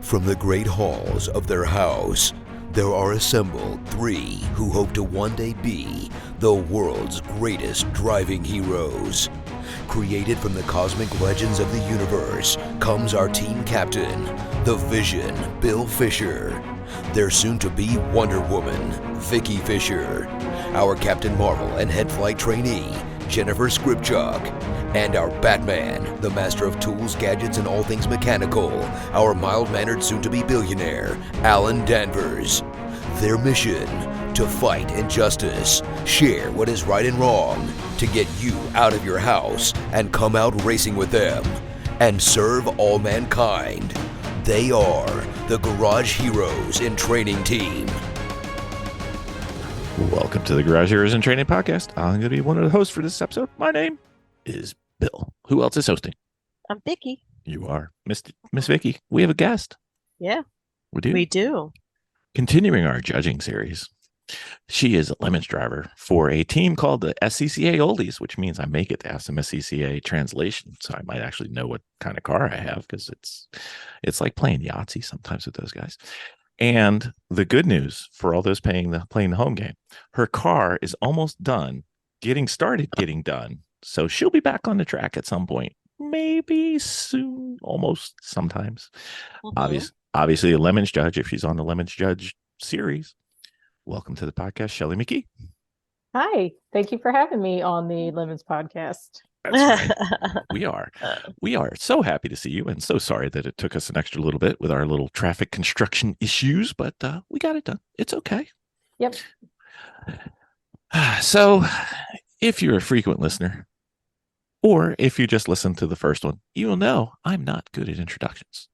From the great halls of their house, there are assembled three who hope to one day be the world's greatest driving heroes. Created from the cosmic legends of the universe comes our team captain, the Vision, Bill Fisher. Their soon-to-be Wonder Woman, Vicki Fisher. Our Captain Marvel and head flight trainee, Jennifer Skripchuk. And our Batman, the master of tools, gadgets, and all things mechanical, our mild-mannered soon-to-be billionaire, Alan Danvers. Their mission, to fight injustice, share what is right and wrong, to get you out of your house and come out racing with them, and serve all mankind. They are the Garage Heroes in Training Team. Welcome to the Garage Heroes in Training Podcast. I'm going to be one of the hosts for this episode. My name is Bill. Who else is hosting? I'm Vicki. You are. Miss Vicki. We have a guest. Yeah. We do. Continuing our judging series. She is a lemons driver for a team called the SCCA Oldies, which means I may get to have some SCCA translation. So I might actually know what kind of car I have, because it's like playing Yahtzee sometimes with those guys. And the good news for all those playing the home game, her car is almost done, getting done. So she'll be back on the track at some point, maybe soon, almost sometimes. Obviously a Lemons Judge, if she's on the Lemons Judge series. Welcome to the podcast, Shelly McKee. Hi, thank you for having me on the Lemons podcast. That's right. We are so happy to see you, and so sorry that it took us an extra little bit with our little traffic construction issues, but we got it done. It's okay. Yep. So if you're a frequent listener, or if you just listened to the first one, you will know I'm not good at introductions.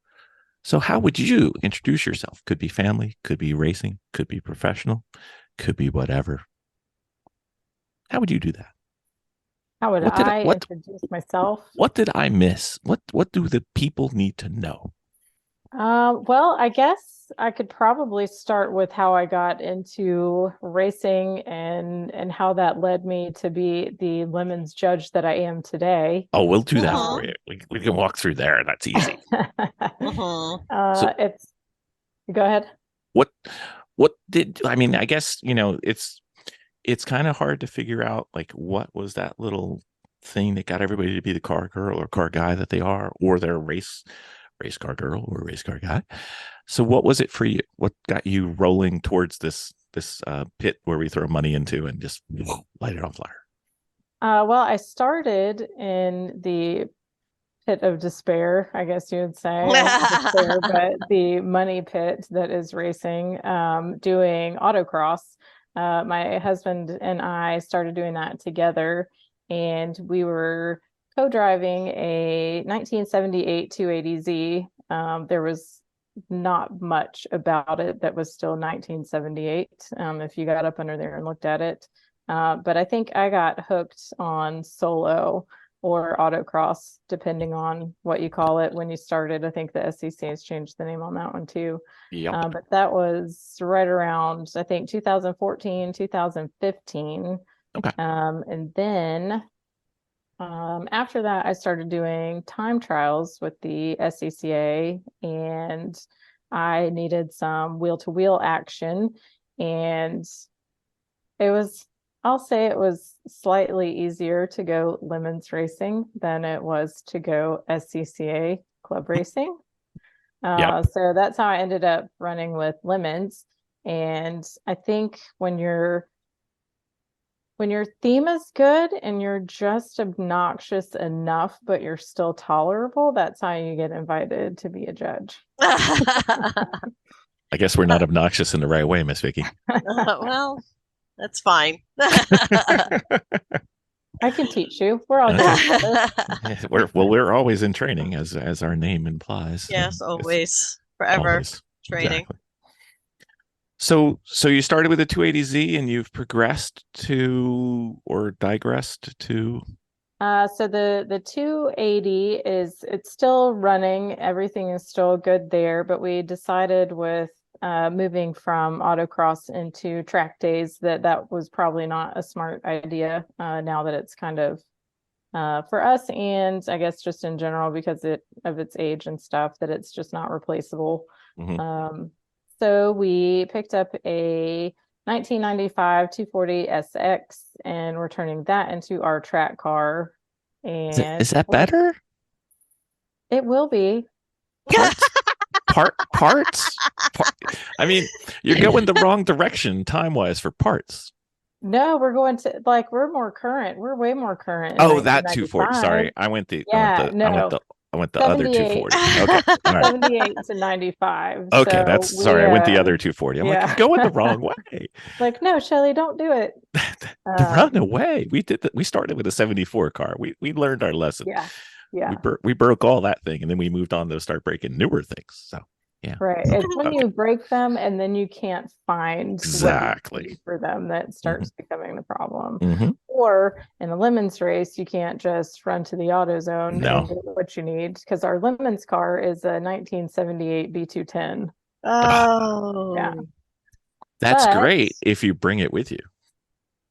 So how would you introduce yourself? Could be family, could be racing, could be professional, could be whatever. How would you do that? How would I introduce myself? What did I miss? What do the people need to know? Well, I guess I could probably start with how I got into racing and how that led me to be the Lemons Judge that I am today. Oh, we'll do that for you. We can walk through there. That's easy. Go ahead. I guess, it's kind of hard to figure out, like, what was that little thing that got everybody to be the car girl or car guy that they are, or their race car girl or race car guy. So what was it for you? What got you rolling towards this pit where we throw money into and just light it on fire? Well, I started in the pit of despair, I guess you would say. Despair, but the money pit that is racing, doing autocross. My husband and I started doing that together, and we were co-driving a 1978 280Z. There was not much about it that was still 1978, if you got up under there and looked at it. But I think I got hooked on solo or autocross, depending on what you call it when you started. I think the SCCA has changed the name on that one too. Yep. But that was right around, I think, 2014, 2015. Okay. And then after that, I started doing time trials with the SCCA, and I needed some wheel-to-wheel action. And I'll say it was slightly easier to go Lemons racing than it was to go SCCA club racing. Yep. So that's how I ended up running with Lemons. And I think when your theme is good and you're just obnoxious enough, but you're still tolerable, that's how you get invited to be a judge. I guess we're not obnoxious in the right way, Miss Vicki. Well, that's fine. I can teach you. We're all we're always in training, as our name implies. Yes, always, forever always. training. Exactly. So you started with a 280Z and you've progressed to, or digressed to? So the 280 it's still running. Everything is still good there, but we decided with moving from autocross into track days that was probably not a smart idea, now that it's kind of for us, and I guess just in general because of its age and stuff, that it's just not replaceable. So we picked up a 1995 240 SX, and we're turning that into our track car. And is that better? It will be. Parts? I mean, you're going the wrong direction time-wise for parts. No, we're going to we're more current. We're way more current. Oh, that 240. Sorry, I went the other 240. Okay, all right. 78 to 95. Okay, sorry. I went the other 240. I'm like, you're going the wrong way. No, Shelly, don't do it. Run away. We did that. We started with a 74 car. We learned our lesson. Yeah. We broke all that thing, and then we moved on to start breaking newer things. So yeah. Right. It's when you break them and then you can't find exactly for them that starts becoming the problem. Or in a Lemons race, you can't just run to the AutoZone and do what you need, because our Lemons car is a 1978 B210. Oh, yeah. That's great if you bring it with you.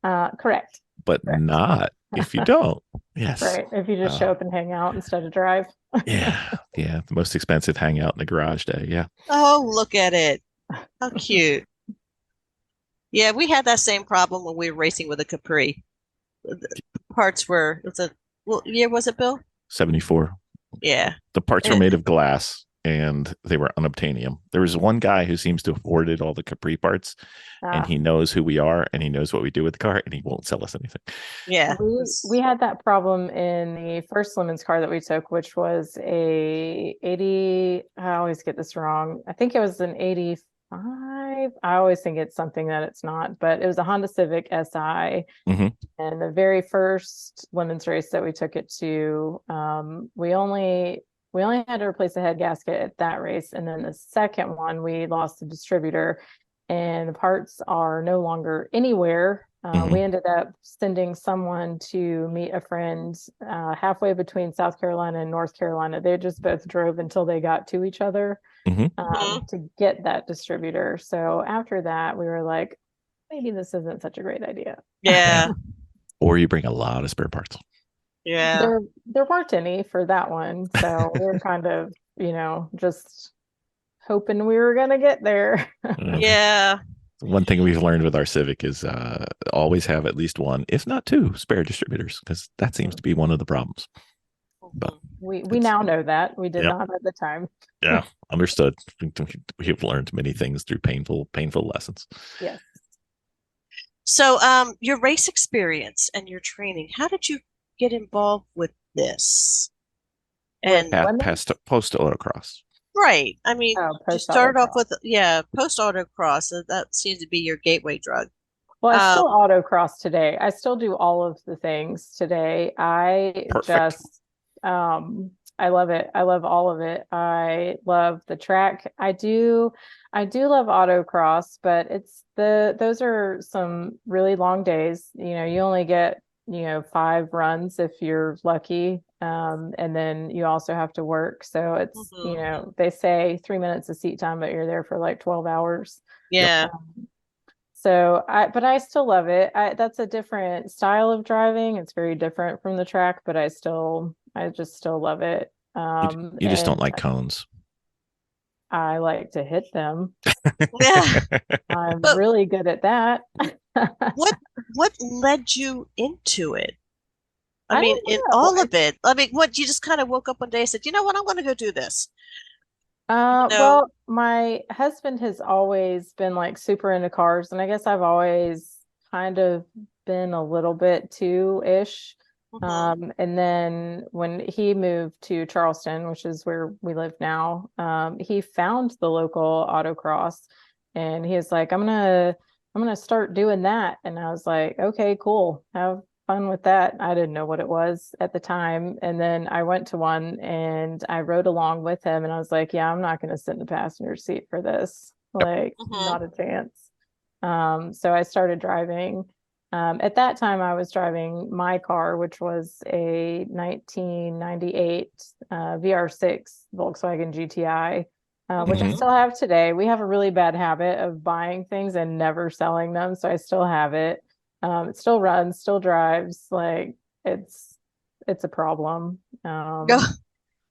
Correct. But not if you don't. Yes. Right. If you just show up and hang out instead of drive. Yeah. The most expensive hangout in the garage day. Yeah. Oh, look at it. How cute. Yeah, we had that same problem when we were racing with a Capri. The parts were, what year was it, Bill? 74. Yeah. The parts were made of glass, and they were unobtainium. There was one guy who seems to have ordered all the Capri parts, and he knows who we are, and he knows what we do with the car, and he won't sell us anything. Yeah. We had that problem in the first Lemons car that we took, which was a 80, I always get this wrong. I think it was an 85. I always think it's something that it's not, but it was a Honda Civic SI. And the very first Lemons race that we took it to, we only had to replace the head gasket at that race. And then the second one, we lost the distributor, and the parts are no longer anywhere. We ended up sending someone to meet a friend halfway between South Carolina and North Carolina. They just both drove until they got to each other to get that distributor. So after that, we were like, maybe this isn't such a great idea. Yeah. Or you bring a lot of spare parts. Yeah. There weren't any for that one. So we were kind of, just hoping we were going to get there. Yeah. One thing we've learned with our Civic is always have at least one, if not two, spare distributors, because that seems to be one of the problems. But we now know that. We did not at the time. Yeah, understood. We've learned many things through painful lessons. Yes. So your race experience and your training, how did you get involved with this? And post autocross. Right. I mean, you started off with post autocross. That seems to be your gateway drug. Well, I still autocross today. I still do all of the things today. I love it. I love all of it. I love the track. I do love autocross, but those are some really long days. You only get 5 runs if you're lucky, and then you also have to work. So it's they say 3 minutes of seat time, but you're there for like 12 hours. Yeah. But I still love it. That's a different style of driving. It's very different from the track, but I just still love it. You just don't like cones. I like to hit them. Yeah. I'm really good at that. What led you into it? I mean, in all of it. I mean, what, you just kind of woke up one day and said, you know what, I'm going to go do this. Well, my husband has always been like super into cars, and I guess I've always kind of been a little bit too-ish. And then when he moved to Charleston, which is where we live now, he found the local autocross, and he was like, I'm gonna start doing that. And I was like, okay, cool. Have fun with that. I didn't know what it was at the time. And then I went to one and I rode along with him, and I was like, yeah, I'm not going to sit in the passenger seat for this. Like, not a chance. So I started driving. At that time, I was driving my car, which was a 1998 VR6 Volkswagen GTI, which I still have today. We have a really bad habit of buying things and never selling them, so I still have it. It still runs, still drives. Like, it's a problem.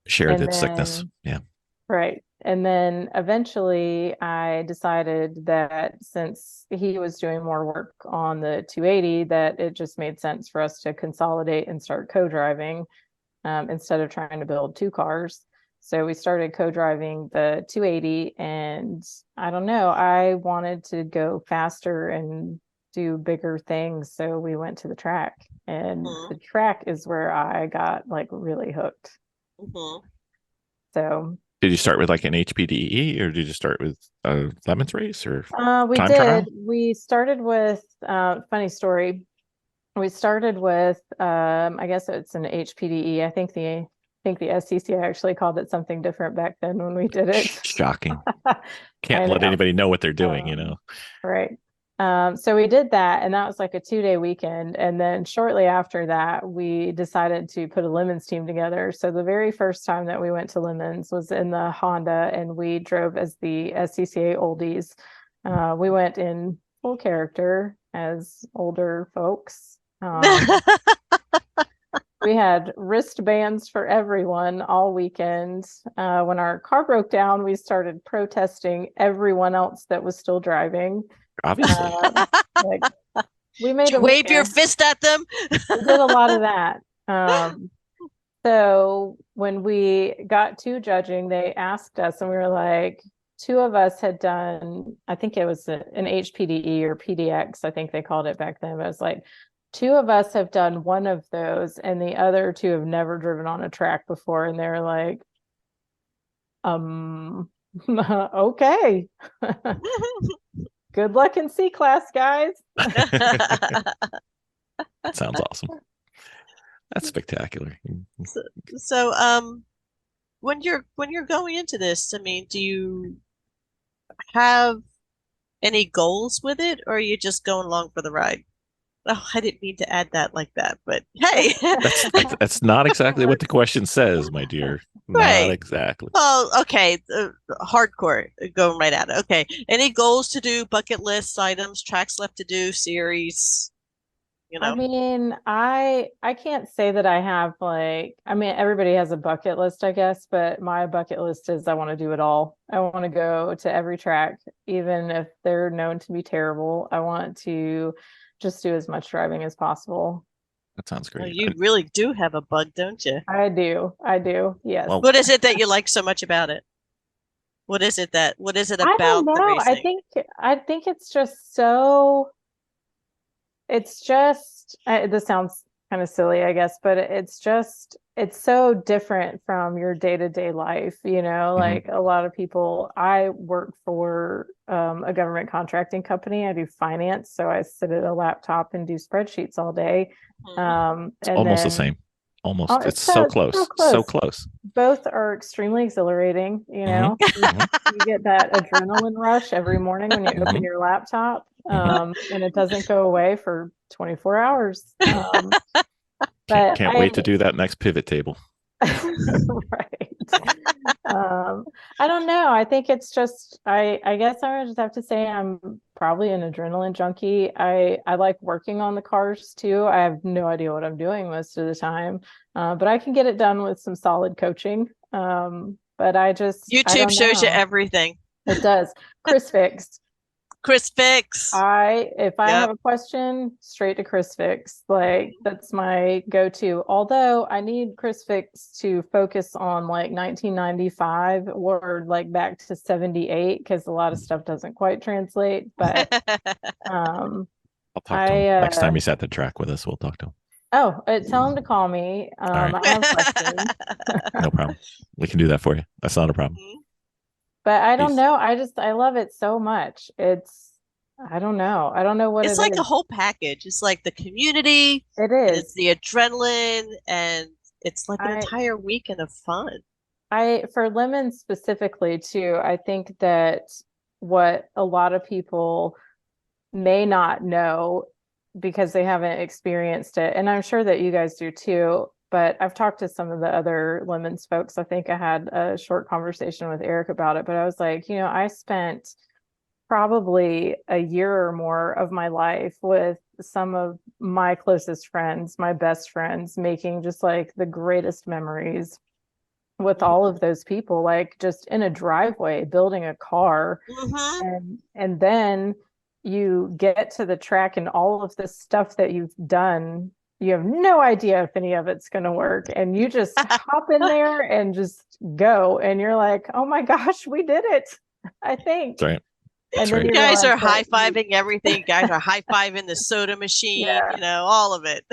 Shared its sickness. Yeah. Right. And then eventually I decided that since he was doing more work on the 280, that it just made sense for us to consolidate and start co-driving instead of trying to build two cars. So we started co-driving the 280, and I don't know, I wanted to go faster and do bigger things. So we went to the track, and the track is where I got like really hooked. So did you start with like an HPDE, or did you start with a Lemons race, or we time did. trial? We started with funny story. We started with I guess it's an HPDE. I think the SCCA actually called it something different back then when we did it. Shocking. I Can't let know. anybody know what they're doing, you know. Right. So we did that, and that was like a 2-day weekend. And then shortly after that, we decided to put a Lemons team together. So the very first time that we went to Lemons was in the Honda, and we drove as the SCCA Oldies. We went in full character as older folks. We had wristbands for everyone all weekend. When our car broke down, we started protesting everyone else that was still driving. Obviously. Like, we made a wave your fist at them. We did a lot of that. So when we got to judging, they asked us, and we were like, two of us had done, I think it was an HPDE or PDX, I think they called it back then. But it was like, two of us have done one of those, and the other two have never driven on a track before. And they're like, okay. Good luck in C-class, guys. That sounds awesome. That's spectacular. So, when you're going into this, I mean, do you have any goals with it, or are you just going along for the ride? Oh, I didn't mean to add that like that, but hey. That's not exactly what the question says, my dear. Right. Not exactly. Oh, okay. Hardcore, going right at it. Okay. Any goals to do, bucket lists, items, tracks left to do, series? You know. I mean, I can't say that I have like, I mean, everybody has a bucket list, I guess, but my bucket list is I want to do it all. I want to go to every track, even if they're known to be terrible. I want to just do as much driving as possible. That sounds great. Well, you really do have a bug, don't you? I do. Yes. Well, what is it that you like so much about it? What is it about I don't know. the racing? I think it's just so, it's just, this sounds kind of silly, I guess, but it's so different from your day-to-day life, you know, like a lot of people, I work for a government contracting company. I do finance. So I sit at a laptop and do spreadsheets all day. it's almost the same. Almost. It's so close. So close. Both are extremely exhilarating, you know. You get that adrenaline rush every morning when you open your laptop, and it doesn't go away for 24 hours. But can't wait to do that next pivot table. Right. I don't know. I think it's just, I guess I would just have to say I'm probably an adrenaline junkie. I like working on the cars too. I have no idea what I'm doing most of the time, but I can get it done with some solid coaching. But YouTube shows you everything. It does. Chris Fix. If I have a question, straight to Chris Fix. Like, that's my go-to. Although I need Chris Fix to focus on like 1995 or like back to 78, because a lot of stuff doesn't quite translate. But I'll talk to him next time he's at the track with us. We'll talk to him. Oh, tell him to call me. Right. I have questions. No problem. We can do that for you. That's not a problem. But I don't know. I love it so much. I don't know. I don't know what it's like a whole package. It's like the community. It is. It's the adrenaline, and it's like an entire weekend of fun. For Lemons specifically too, I think that what a lot of people may not know because they haven't experienced it, and I'm sure that you guys do too, but I've talked to some of the other Lemons folks. I think I had a short conversation with Eric about it, but I was like, you know, I spent probably a year or more of my life with some of my closest friends, my best friends, making just like the greatest memories. with all of those people, like just in a driveway building a car. And then you get to the track and all of this stuff that you've done, you have no idea if any of it's going to work, and you just hop in there and just go, and you're like, oh my gosh, we did it, I think. That's right. And then you guys are high-fiving everything. You guys are high-fiving the soda machine, all of it.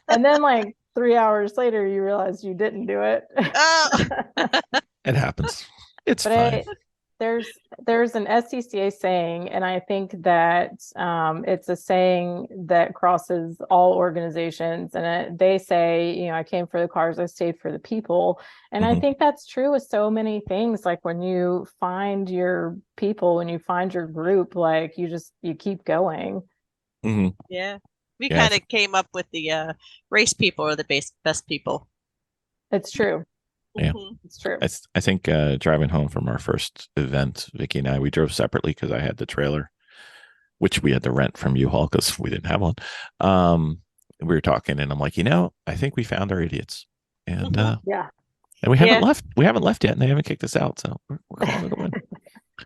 And then like 3 hours later, you realize you didn't do it. Oh. It happens. It's fine. There's an SCCA saying, and I think that it's a saying that crosses all organizations. And they say, I came for the cars, I stayed for the people. And I think that's true with so many things. Like when you find your people, when you find your group, like you keep going. Yeah. We kind of came up with the race people are the best people. It's true. Yeah, it's true. I think driving home from our first event, Vicki and I, we drove separately because I had the trailer, which we had to rent from U-Haul because we didn't have one. We were talking, and I'm like, I think we found our idiots, and and we haven't left. We haven't left yet, and they haven't kicked us out. So we're calling it a win.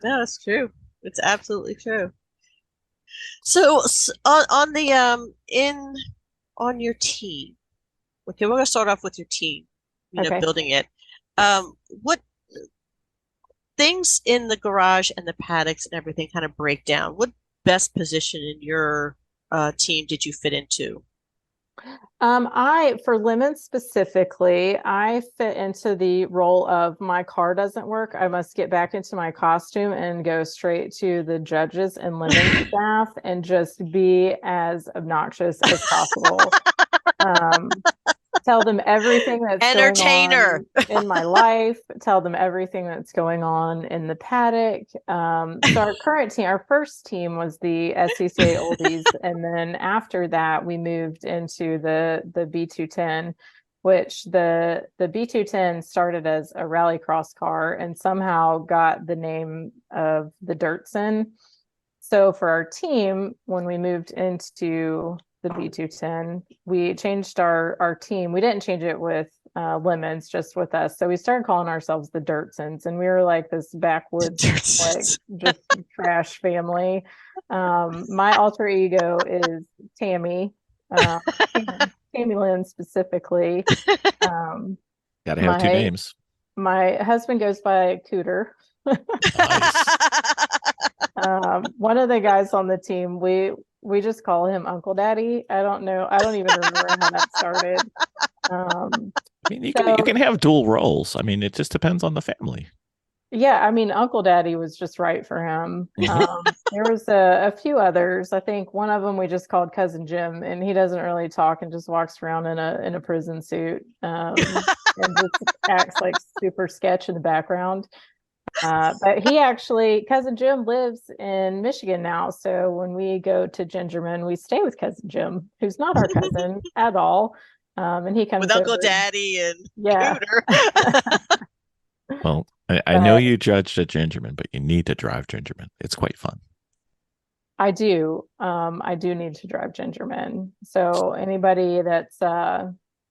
No, it's true. It's absolutely true. So on the on your team, okay, we're gonna start off with your team. Building it. What things in the garage and the paddocks and everything kind of break down? What best position in your team did you fit into? For Lemon specifically, I fit into the role of my car doesn't work, I must get back into my costume and go straight to the judges and Lemon staff and just be as obnoxious as possible. Tell them everything that's going on in my life. Tell them everything that's going on in the paddock. So our current team, our first team was the SCCA Oldies. And then after that, we moved into the B210, which the B210 started as a rallycross car and somehow got the name of the Dirtson. So for our team, when we moved into the B210, we changed our team. We didn't change it with Lemons, just with us. So we started calling ourselves the Dirtsons, and we were like this backwoods, like just trash family. My alter ego is Tammy, Tammy Lynn specifically. Gotta have two names. My husband goes by Cooter. One of the guys on the team, we just call him Uncle Daddy. I don't know. I don't even remember how that started. You can have dual roles. It just depends on the family. Yeah, Uncle Daddy was just right for him. There was a few others. I think one of them we just called Cousin Jim, and he doesn't really talk and just walks around in a prison suit and just acts like super sketch in the background. But Cousin Jim lives in Michigan now. So when we go to Gingerman, we stay with Cousin Jim, who's not our cousin at all. And he comes with Uncle Daddy and Cooter. Well, I know you judged at Gingerman, but you need to drive Gingerman. It's quite fun. I do. I do need to drive Gingerman. So anybody that's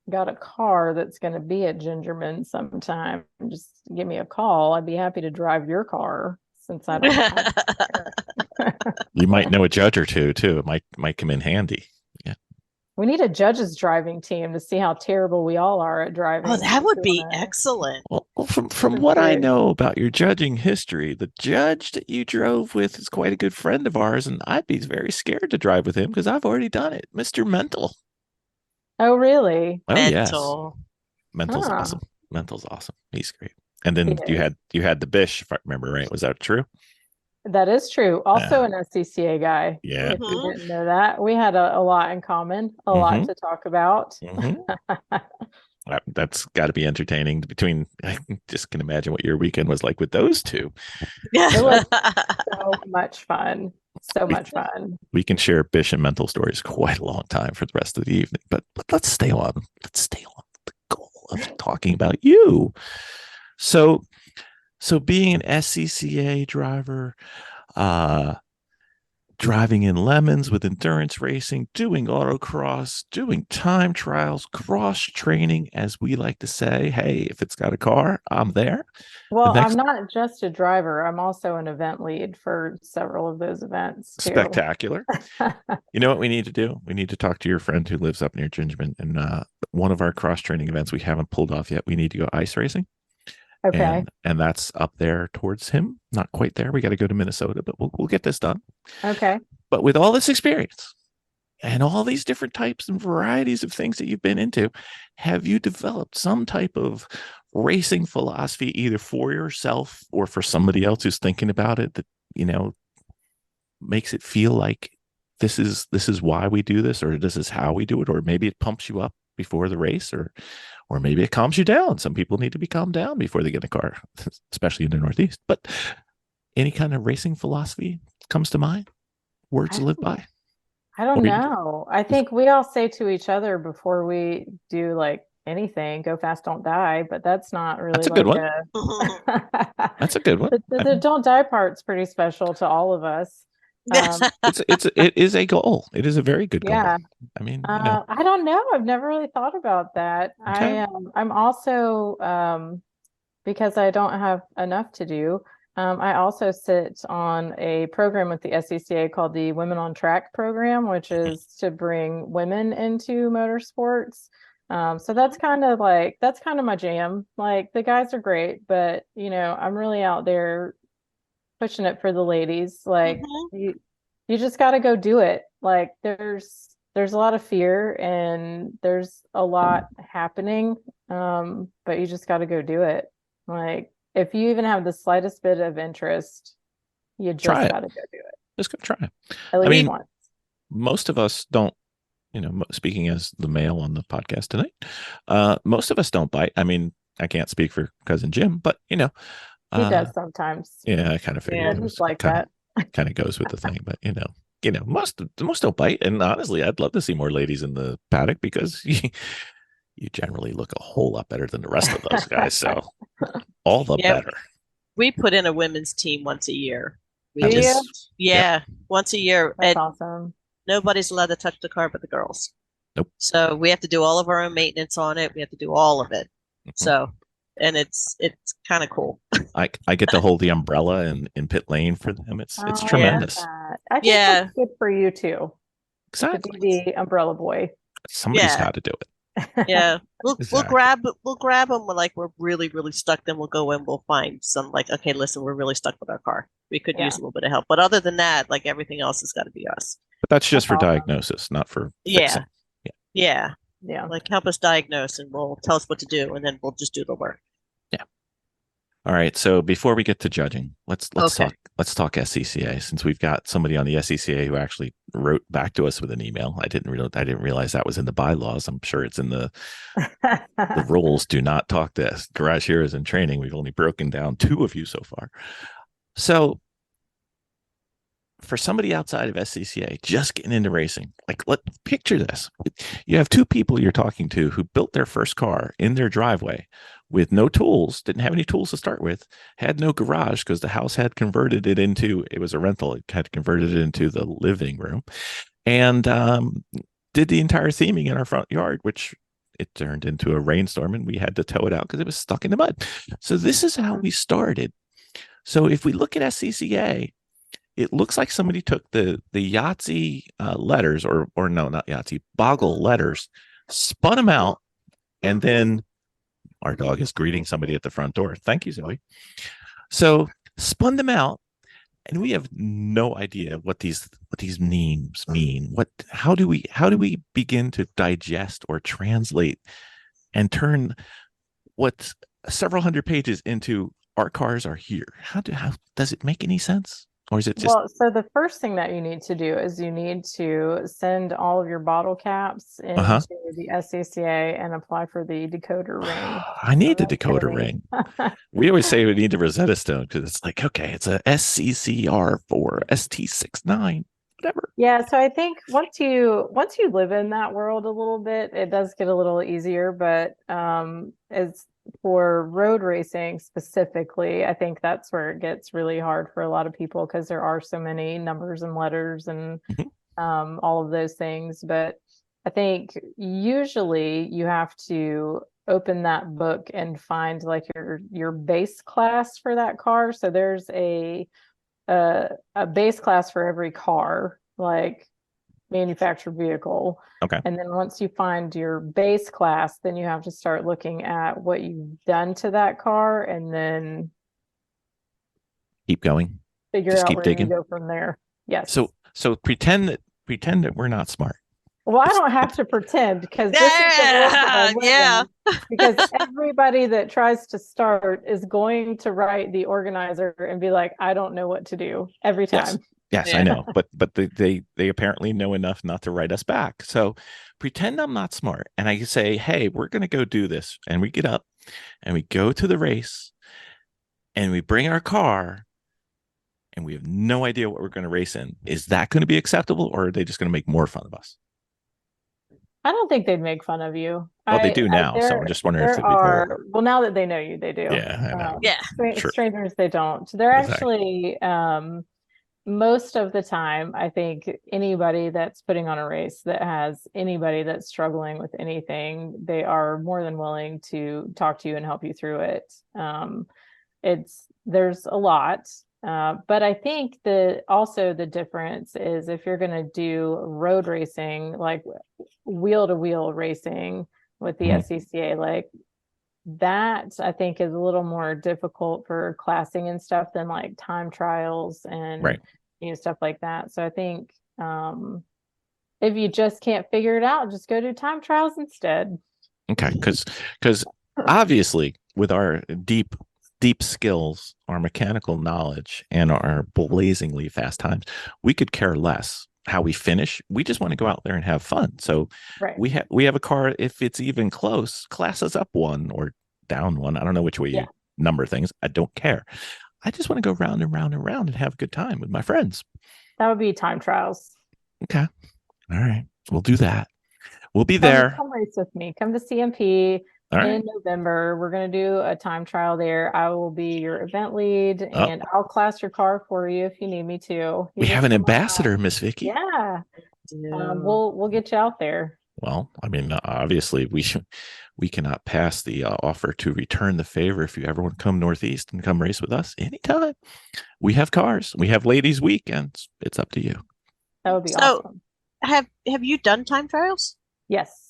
got a car that's going to be at Gingerman sometime, just give me a call. I'd be happy to drive your car since I don't have You might know a judge or two too. It might come in handy. Yeah. We need a judges driving team to see how terrible we all are at driving. Oh, that would be excellent. Well, from what I know about your judging history, the judge that you drove with is quite a good friend of ours, and I'd be very scared to drive with him because I've already done it. Mr. Mental. Oh, really? Oh, Mental. Yes. Mental's awesome. Mental's awesome. He's great. And then you had the Bish, if I remember right. Was that true? That is true. Also an SCCA guy. Yeah. If you didn't know that. We had a lot in common, a lot to talk about. That's got to be entertaining. I just can imagine what your weekend was like with those two. It was so much fun. So much fun. We can share Bish and Mental stories quite a long time for the rest of the evening, but let's stay on the goal of talking about you. So being an SCCA driver, driving in lemons with endurance racing, doing autocross, doing time trials, cross training, as we like to say. Hey, if it's got a car, I'm there. Well, I'm not just a driver. I'm also an event lead for several of those events too. Spectacular. You know what we need to do? We need to talk to your friend who lives up near Gingerman. And one of our cross training events we haven't pulled off yet. We need to go ice racing. Okay. And that's up there towards him. Not quite there. We got to go to Minnesota, but we'll get this done. Okay. But with all this experience and all these different types and varieties of things that you've been into, have you developed some type of racing philosophy either for yourself or for somebody else who's thinking about it that, makes it feel like this is why we do this, or this is how we do it, or maybe it pumps you up before the race, or maybe it calms you down. Some people need to be calmed down before they get in a car, especially in the Northeast. But any kind of racing philosophy comes to mind? Words to live by? I don't know. I think we all say to each other before we do like anything, go fast, don't die. But that's not really That's a good one. That's a good one. The don't die part's pretty special to all of us. It is a goal. It is a very good goal. Yeah. I mean, I don't know. I've never really thought about that. Okay. I'm also because I don't have enough to do. I also sit on a program with the SCCA called the Women on Track program, which is to bring women into motorsports. So that's kind of my jam. Like, the guys are great, but I'm really out there pushing it for the ladies. Like, you just got to go do it. Like, there's a lot of fear and there's a lot happening. But you just got to go do it. Like, if you even have the slightest bit of interest, you just got to go do it. Just go try it. At least once. Most of us don't, speaking as the male on the podcast tonight, most of us don't bite. I mean, I can't speak for cousin Jim, but he does sometimes. Yeah, I kind of figured. Yeah, he's like that. Kind of goes with the thing, but most don't bite. And honestly, I'd love to see more ladies in the paddock, because you generally look a whole lot better than the rest of those guys. So all the better. We put in a women's team once a year. Yeah, once a year. That's awesome. Nobody's allowed to touch the car but the girls. Nope. So we have to do all of our own maintenance on it. We have to do all of it. Mm-hmm. So, and it's kind of cool. I get to hold the umbrella in pit lane for them. It's tremendous. I think that's good for you too. Exactly. To be the umbrella boy. Somebody's got to do it. Yeah, we'll grab them when we're really, really stuck. Then we'll go and we'll find some, okay, listen, we're really stuck with our car. We could use a little bit of help, but other than that, everything else has got to be us. But that's just for diagnosis, not for fixing. Yeah. Help us diagnose, and we'll tell us what to do, and then we'll just do the work. Yeah. All right. So before we get to judging, let's talk SCCA, since we've got somebody on the SCCA who actually wrote back to us with an email. I didn't realize that was in the bylaws. I'm sure it's in the rules. Do not talk to Garage Heroes in training. We've only broken down 2 of you so far. So for somebody outside of SCCA just getting into racing, picture this. You have 2 people you're talking to who built their first car in their driveway with no tools, didn't have any tools to start with, had no garage because the house had converted it into, it was a rental, it had converted it into the living room, and did the entire theming in our front yard, which it turned into a rainstorm and we had to tow it out because it was stuck in the mud. So this is how we started. So if we look at SCCA, it looks like somebody took the Yahtzee letters, or no, not Yahtzee, Boggle letters, spun them out, and then our dog is greeting somebody at the front door. Thank you, Zoe. So spun them out, and we have no idea what these names mean. How do we begin to digest or translate and turn what's several hundred pages into our cars are here? How does it make any sense? Or is it just... Well, so the first thing that you need to do is you need to send all of your bottle caps into the SCCA and apply for the decoder ring. I need the decoder ring. We always say we need the Rosetta Stone because it's okay, it's a SCCR for ST69. whatever. Yeah, so I think once you live in that world a little bit, it does get a little easier. But as for road racing specifically, I think that's where it gets really hard for a lot of people because there are so many numbers and letters and all of those things. But I think usually you have to open that book and find like your base class for that car. So there's a base class for every car, like manufactured vehicle. Okay. And then once you find your base class, then you have to start looking at what you've done to that car and then Keep going. figure Just out keep where digging. you go from there. Yes. So pretend that we're not smart. Well, I don't have to pretend because this is the world that I live Yeah. in. Because everybody that tries to start is going to write the organizer and be like, I don't know what to do every time. Yes, Yeah. I know, but they apparently know enough not to write us back. So pretend I'm not smart, and I say, hey, we're going to go do this, and we get up, and we go to the race, and we bring our car, and we have no idea what we're going to race in. Is that going to be acceptable, or are they just going to make more fun of us? I don't think they'd make fun of you. Well, they do now, so I'm just wondering if there there'd be more. are, well, now that they know you, they do. Yeah, I know. Yeah. Sure. Strangers, they don't. They're Exactly. actually, most of the time, I think anybody that's putting on a race that has anybody that's struggling with anything, they are more than willing to talk to you and help you through it. There's a lot. But I think that also the difference is if you're going to do road racing, like wheel to wheel racing with the SCCA, like that I think is a little more difficult for classing and stuff than like time trials and stuff like that. So I think if you just can't figure it out, just go do time trials instead. Okay, because obviously with our deep skills, our mechanical knowledge, and our blazingly fast times, we could care less how we finish. We just want to go out there and have fun. So we have a car, if it's even close, classes up one or down one. I don't know which way you number things. I don't care. I just want to go round and round and round and have a good time with my friends. That would be time trials. Okay. All right. We'll do that. We'll be there. Come race with me. Come to CMP. In November, we're going to do a time trial there. I will be your event lead and I'll class your car for you if you need me to. We have an ambassador, Miss Vicki. Yeah. We'll get you out there. Well, I mean, obviously we cannot pass the offer to return the favor. If you ever want to come Northeast and come race with us anytime, we have cars. We have ladies' weekends. It's up to you. That would be awesome. Have you done time trials? Yes.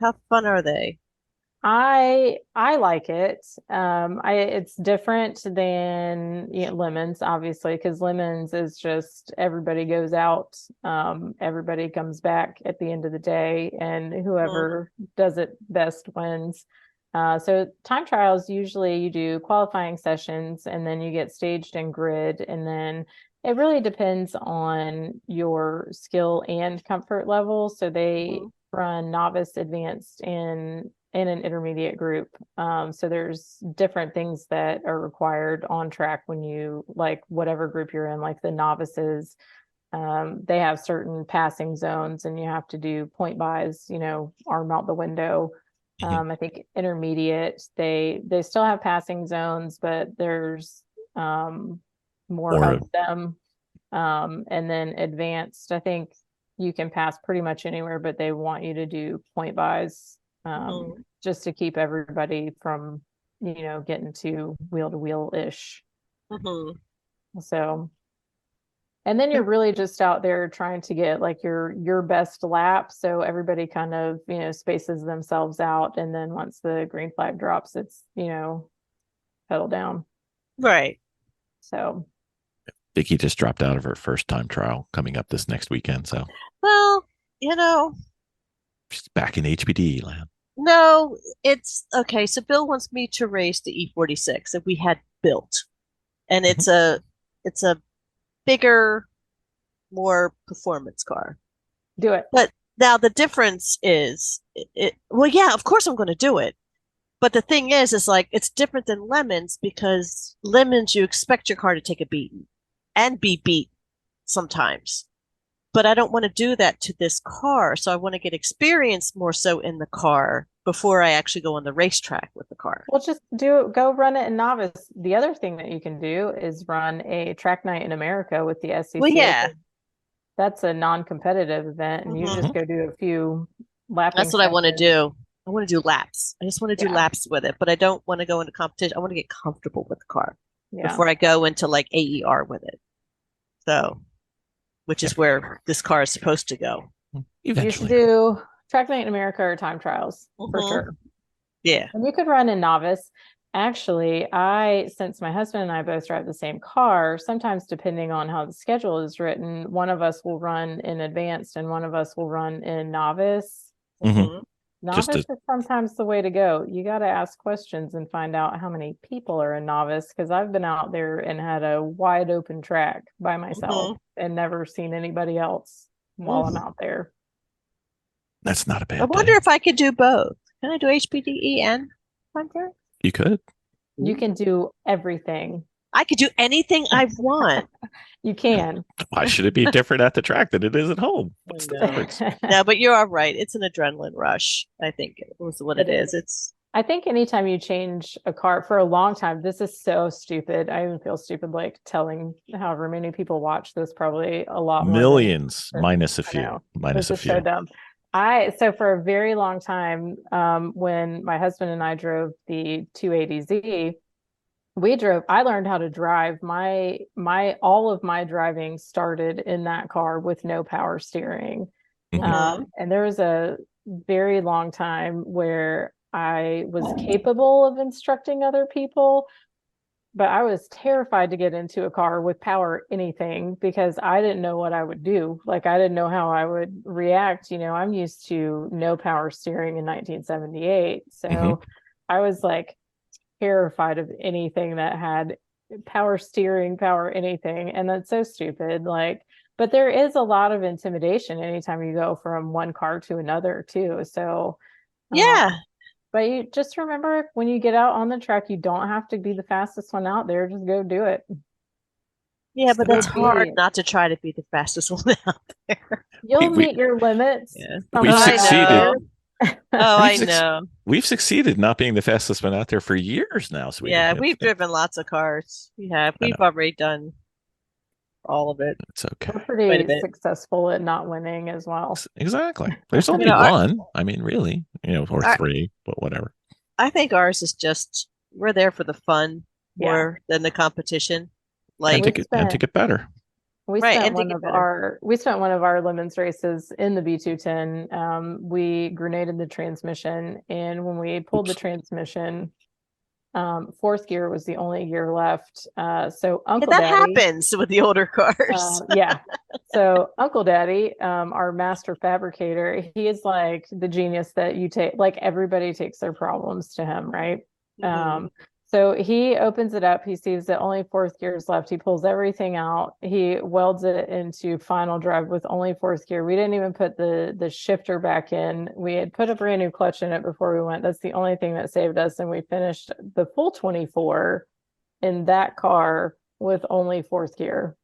How fun are they? I like it. It's different than Lemons, obviously, because Lemons is just everybody goes out, everybody comes back at the end of the day, and whoever does it best wins. So time trials, usually you do qualifying sessions and then you get staged in grid, and then it really depends on your skill and comfort level. So they run novice, advanced, and in an intermediate group. So there's different things that are required on track when you, like whatever group you're in, like the novices, they have certain passing zones and you have to do point buys, arm out the window. I think intermediate, they still have passing zones, but there's more of them. And then advanced, I think you can pass pretty much anywhere, but they want you to do point buys just to keep everybody from, getting to wheel ish. So, and then you're really just out there trying to get like your best lap. So everybody kind of, spaces themselves out. And then once the green flag drops, it's, pedal down. Right. So Vicki just dropped out of her first time trial coming up this next weekend. So, well, she's back in HPD land. No, it's okay. So Bill wants me to race the E46 that we had built, and it's a bigger, more performance car. Do it. But now the difference is, well, yeah, of course I'm going to do it. But the thing is like it's different than Lemons because Lemons you expect your car to take a beating and be beat. sometimes. But I don't want to do that to this car. So I want to get experience more so in the car before I actually go on the racetrack with the car. Well, just go run it in novice. The other thing that you can do is run a track night in America with the SCCA. Well, yeah. That's a non-competitive event, and you just go do a few lapping. That's what I want to do. I want to do laps. I just want to do laps with it, but I don't want to go into competition. I want to get comfortable with the car before I go into like AER with it. So, which is where this car is supposed to go. Eventually. You should do track night in America or time trials for sure. Yeah. And you could run in novice. Actually, since my husband and I both drive the same car, sometimes depending on how the schedule is written, one of us will run in advanced and one of us will run in novice. Novice is sometimes the way to go. You got to ask questions and find out how many people are in novice, because I've been out there and had a wide open track by myself and never seen anybody else while I'm out there. That's not a bad I wonder if I could do both. Can I do HPDE and Hunter? You could. You can do everything. I could do anything I want. You can. Why should it be different at the track than it is at home? What's the difference? No, but you're all right. It's an adrenaline rush, I think was what it is. I think anytime you change a car for a long time, this is so stupid. I even feel stupid like telling however many people watch this, probably a lot more. Millions, minus a few. Minus a few. So dumb. So for a very long time, when my husband and I drove the 280Z, I learned how to drive. All of my driving started in that car with no power steering. And there was a very long time where I was capable of instructing other people, but I was terrified to get into a car with power anything because I didn't know what I would do. Like, I didn't know how I would react. I'm used to no power steering in 1978. So I was like terrified of anything that had power steering, power anything. And that's so stupid. But there is a lot of intimidation anytime you go from one car to another too. So yeah. But you just remember, when you get out on the track, you don't have to be the fastest one out there. Just go do it. Yeah, but it's hard not to try to be the fastest one out there. You'll meet your limits. Yeah. We've succeeded. I know. We've succeeded not being the fastest one out there for years now. So we've driven lots of cars. We have. We've already done all of it. It's okay. We're pretty successful at not winning as well. Exactly. There's only one. I mean, really, or three, but whatever. I think ours is just, we're there for the fun more than the competition. And to get better. We spent one of our Lemons races in the B210. We grenaded the transmission, and when we pulled the transmission, fourth gear was the only gear left. So Uncle Daddy, happens with the older cars. So Uncle Daddy, our master fabricator, he is like the genius that you take. Like, everybody takes their problems to him, right? So he opens it up. He sees that only fourth gear is left. He pulls everything out. He welds it into final drive with only fourth gear. We didn't even put the shifter back in. We had put a brand new clutch in it before we went. That's the only thing that saved us. And we finished the full 24 in that car with only fourth gear.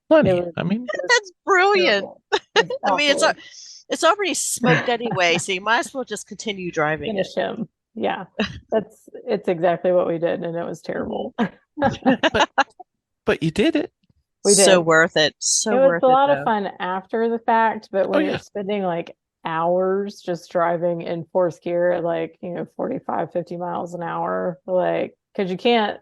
Funny. That's brilliant. I mean, it's already smoked anyway, so you might as well just continue driving. Finish him. Yeah, it's exactly what we did, and it was terrible. but you did it. We did. So worth it. So it worth was a lot of fun after the fact, but when you're spending like hours just driving in fourth gear at 45, 50 miles an hour, because you can't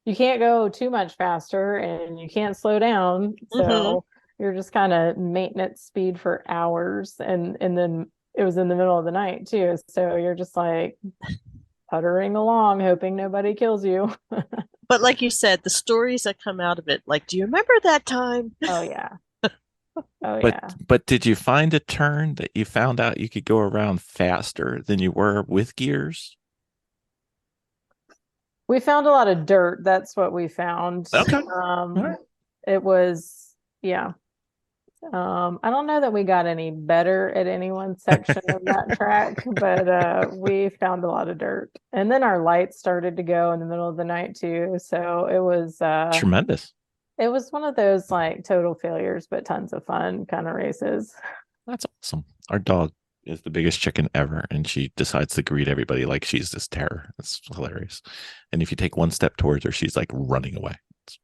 go too much faster and you can't slow down, so you're just kind of maintenance speed for hours, and then it was in the middle of the night too. So you're just like puttering along, hoping nobody kills you. But like you said, the stories that come out of it, like, do you remember that time? Oh yeah. But did you find a turn that you found out you could go around faster than you were with gears? We found a lot of dirt. That's what we found. Okay. It was, I don't know that we got any better at any one section of that track, but we found a lot of dirt. And then our lights started to go in the middle of the night too. So it was tremendous. It was one of those like total failures, but tons of fun kind of races. That's awesome. Our dog is the biggest chicken ever, and she decides to greet everybody like she's this terror. It's hilarious. And if you take one step towards her, she's like running away.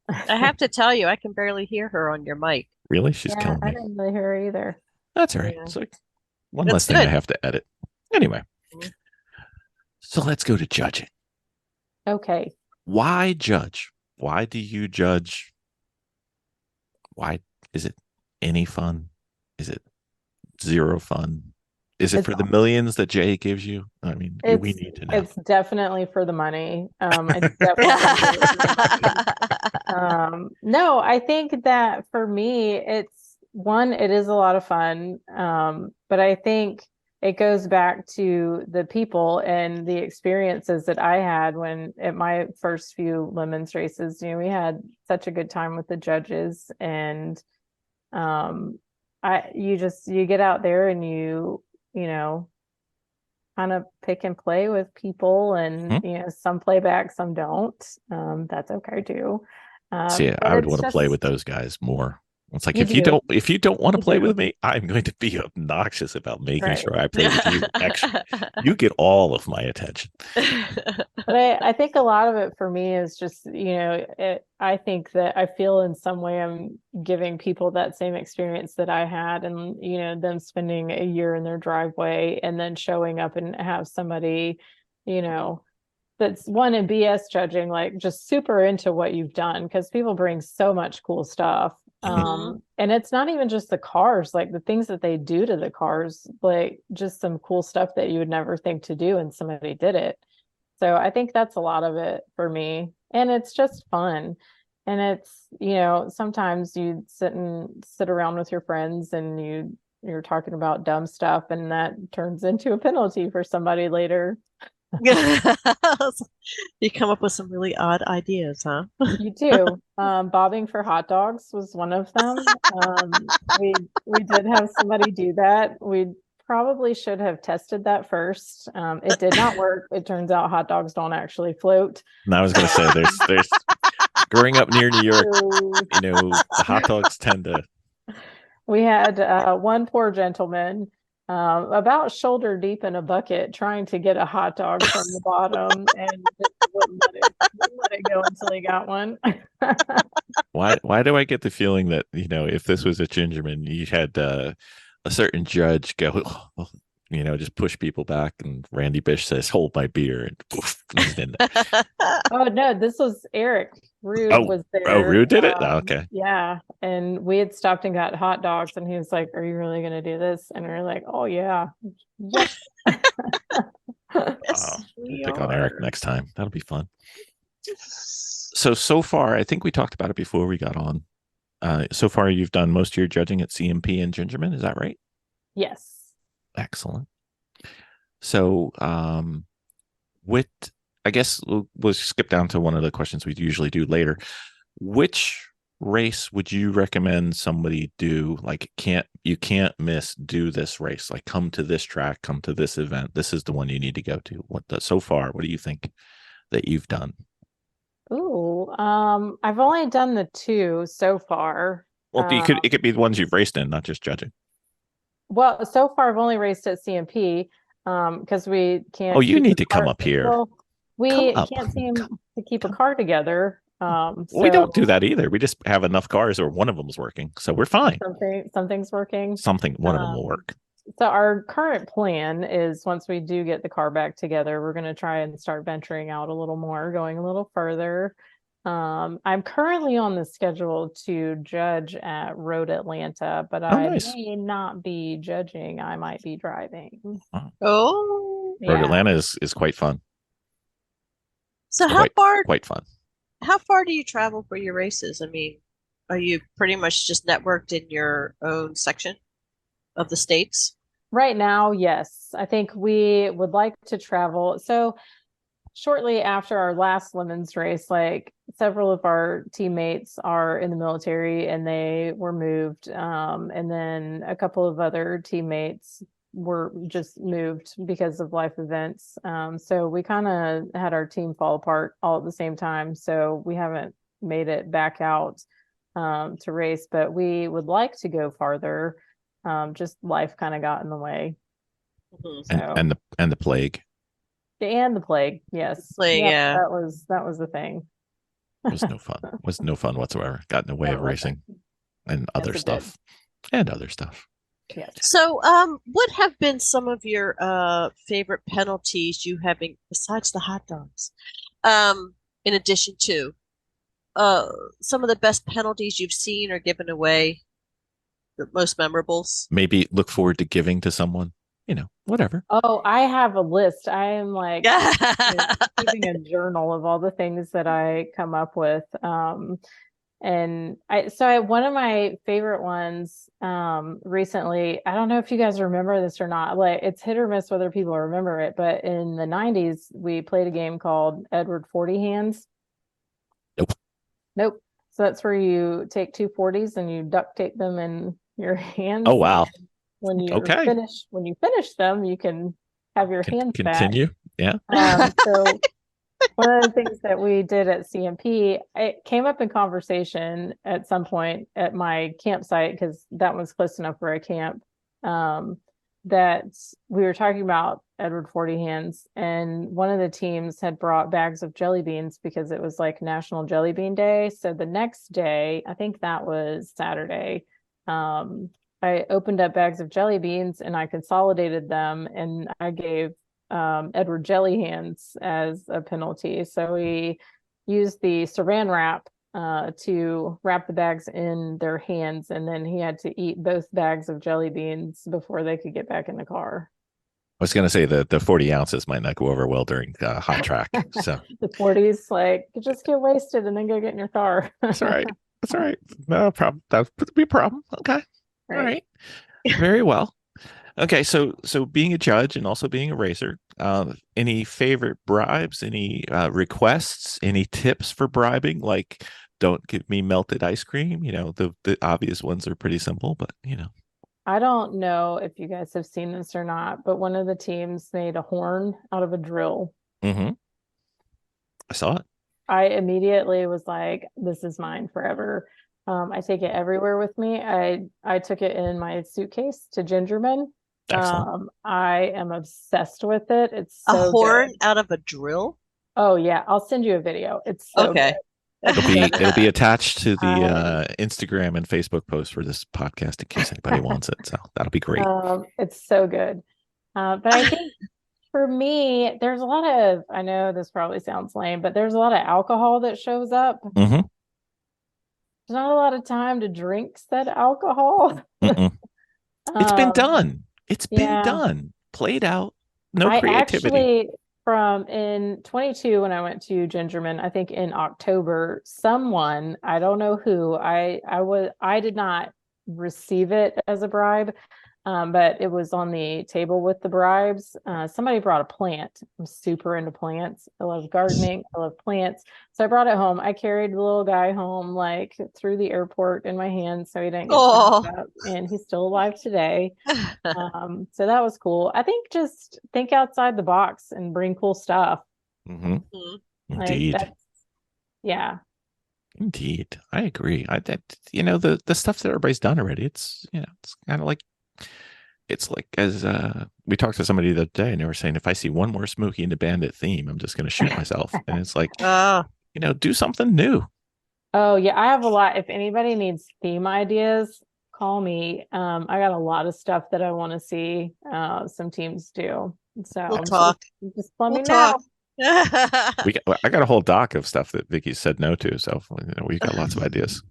I have to tell you, I can barely hear her on your mic. Really? She's Yeah, killing I me. didn't really hear her either. That's all right. Yeah. It's like one That's less thing I good. have to edit. Anyway, Mhm. so let's go to judging. Okay. Why judge? Why do you judge? Why is it any fun? Is it zero fun? Is it It's for the millions that Jay gives you? I mean, we need to know. It's definitely for the money. I definitely no, I think that for me, it's one, it is a lot of fun. But I think it goes back to the people and the experiences that I had when at my first few Lemons races, we had such a good time with the judges, and you get out there and you kind of pick and play with people, and some play back, some don't. That's okay too. See, But I would it's want to play just with those guys more. It's like you do. if you don't want to You play do. with me, I'm going to be obnoxious about making Right. sure I play with you. Extra, you get all of my attention. But I think a lot of it for me is just, I think that I feel in some way I'm giving people that same experience that I had, and, them spending a year in their driveway and then showing up and have somebody, that's one in BS judging, like just super into what you've done, because people bring so much cool stuff. Mhm. And it's not even just the cars, like the things that they do to the cars, like just some cool stuff that you would never think to do, and somebody did it. So I think that's a lot of it for me. And it's just fun. And it's, sometimes you sit around with your friends and you're talking about dumb stuff, and that turns into a penalty for somebody later. You come up with some really odd ideas, huh? You do. Bobbing for hot dogs was one of them. We did have somebody do that. We probably should have tested that first. It did not work. It turns out hot dogs don't actually float. And I was going to say, there's growing up near New York, the hot dogs tend to. We had one poor gentleman about shoulder deep in a bucket trying to get a hot dog from the bottom, and just wouldn't let it go until he got one. Why do I get the feeling that, if this was a Gingerman, you had a certain judge go, just push people back, and Randy Bish says, "Hold my beer," and poof, he's in there. Oh no, this was Eric. Rude was there. Oh, Rude did it? Okay. Yeah. And we had stopped and got hot dogs, and he was like, "Are you really going to do this?" And we were like, "Oh yeah." Yep. Yes, We'll pick on Eric next time. That'll be fun. So far, I think we talked about it before we got on. So far, you've done most of your judging at CMP and Gingerman. Is that right? Yes. Excellent. So, I guess we'll skip down to one of the questions we usually do later. Which race would you recommend somebody do? Like, you can't miss, do this race. Like, come to this track, come to this event. This is the one you need to go to. So far, what do you think that you've done? Ooh, I've only done the 2 so far. Well, it could be the ones you've raced in, not just judging. Well, so far I've only raced at CMP because we can't. Oh, you need to come up here. Well, we can't seem to keep a car together. We don't do that either. We just have enough cars, or one of them's working, so we're fine. Something's working. One of them will work. So our current plan is, once we do get the car back together, we're going to try and start venturing out a little more, going a little further. I'm currently on the schedule to judge at Road Atlanta, but nice. may not be judging. I might be driving. Oh, Road Atlanta is quite fun. So quite fun. How far do you travel for your races? I mean, are you pretty much just networked in your own section of the states? Right now, yes. I think we would like to travel. So shortly after our last Lemons race, like several of our teammates are in the military and they were moved. And then a couple of other teammates were just moved because of life events. So we kind of had our team fall apart all at the same time. So we haven't made it back out to race, but we would like to go farther. Just life kind of got in the way. Mhm. So And the plague and the plague, yes. Plague, Yep, yeah. that was the thing. was no fun. Was no fun whatsoever. Got in the way That of wasn't. racing and other Yes, it did. stuff. And other stuff. Yes. So, what have been some of your favorite penalties you have besides the hot dogs? In addition to some of the best penalties you've seen or given away, the most memorables. Maybe look forward to giving to someone, whatever. Oh, I have a list. I am like Yeah. keeping a journal of all the things that I come up with. And one of my favorite ones recently, I don't know if you guys remember this or not, like it's hit or miss whether people remember it, but in the 90s we played a game called Edward 40 Hands. Nope. So that's where you take two 40s and you duct tape them in your hands. Oh wow. When you Okay. finish them, you can have your hands continue. back. Yeah. So one of the things that we did at CMP, it came up in conversation at some point at my campsite, because that was close enough where I camp, that we were talking about Edward 40 Hands, and one of the teams had brought bags of jelly beans because it was like National Jelly Bean Day. So the next day, I think that was Saturday, I opened up bags of jelly beans and I consolidated them, and I gave Edward Jelly Hands as a penalty. So we used the saran wrap to wrap the bags in their hands, and then he had to eat both bags of jelly beans before they could get back in the car. I was going to say that the 40 ounces might not go over well during hot track. So the 40s, like, just get wasted and then go get in your car. That's all right. That's all right. No problem. That would be a problem. Okay. All right. Very well. Okay, so being a judge and also being a racer, any favorite bribes, any requests, any tips for bribing? Like, don't give me melted ice cream. The obvious ones are pretty simple, but I don't know if you guys have seen this or not, but one of the teams made a horn out of a drill. Mm-hmm. I saw it. I immediately was like, this is mine forever. I take it everywhere with me. I took it in my suitcase to Gingerman. Excellent. I am obsessed with it. It's so A horn good. out of a drill? Oh yeah, I'll send you a video. It's so okay. good. It'll be attached to the Instagram and Facebook post for this podcast in case anybody wants it. So that'll be great. It's so good. But I think for me, there's a lot of, I know this probably sounds lame, but there's a lot of alcohol that shows up. Mm-hmm. There's not a lot of time to drink said alcohol. It's been done. It's been done. Played out. No creativity. Actually, from in 22, when I went to Gingerman, I think in October, someone, I don't know who, I did not receive it as a bribe, but it was on the table with the bribes. Somebody brought a plant. I'm super into plants. I love gardening. I love plants. So I brought it home. I carried the little guy home, like through the airport in my hand, so he didn't get snapped up, and he's still alive today. So that was cool. I think just think outside the box and bring cool stuff. Mm-hmm. Indeed. Yeah. Indeed. I agree. The stuff that everybody's done already, it's kind of like, it's like, as we talked to somebody the other day, and they were saying, if I see one more Smokey and the Bandit theme, I'm just going to shoot myself. And it's like, do something new. Oh yeah, I have a lot. If anybody needs theme ideas, call me. I got a lot of stuff that I want to see some teams do. So we'll talk. Just let me know. I got a whole doc of stuff that Vicki said no to, so we've got lots of ideas.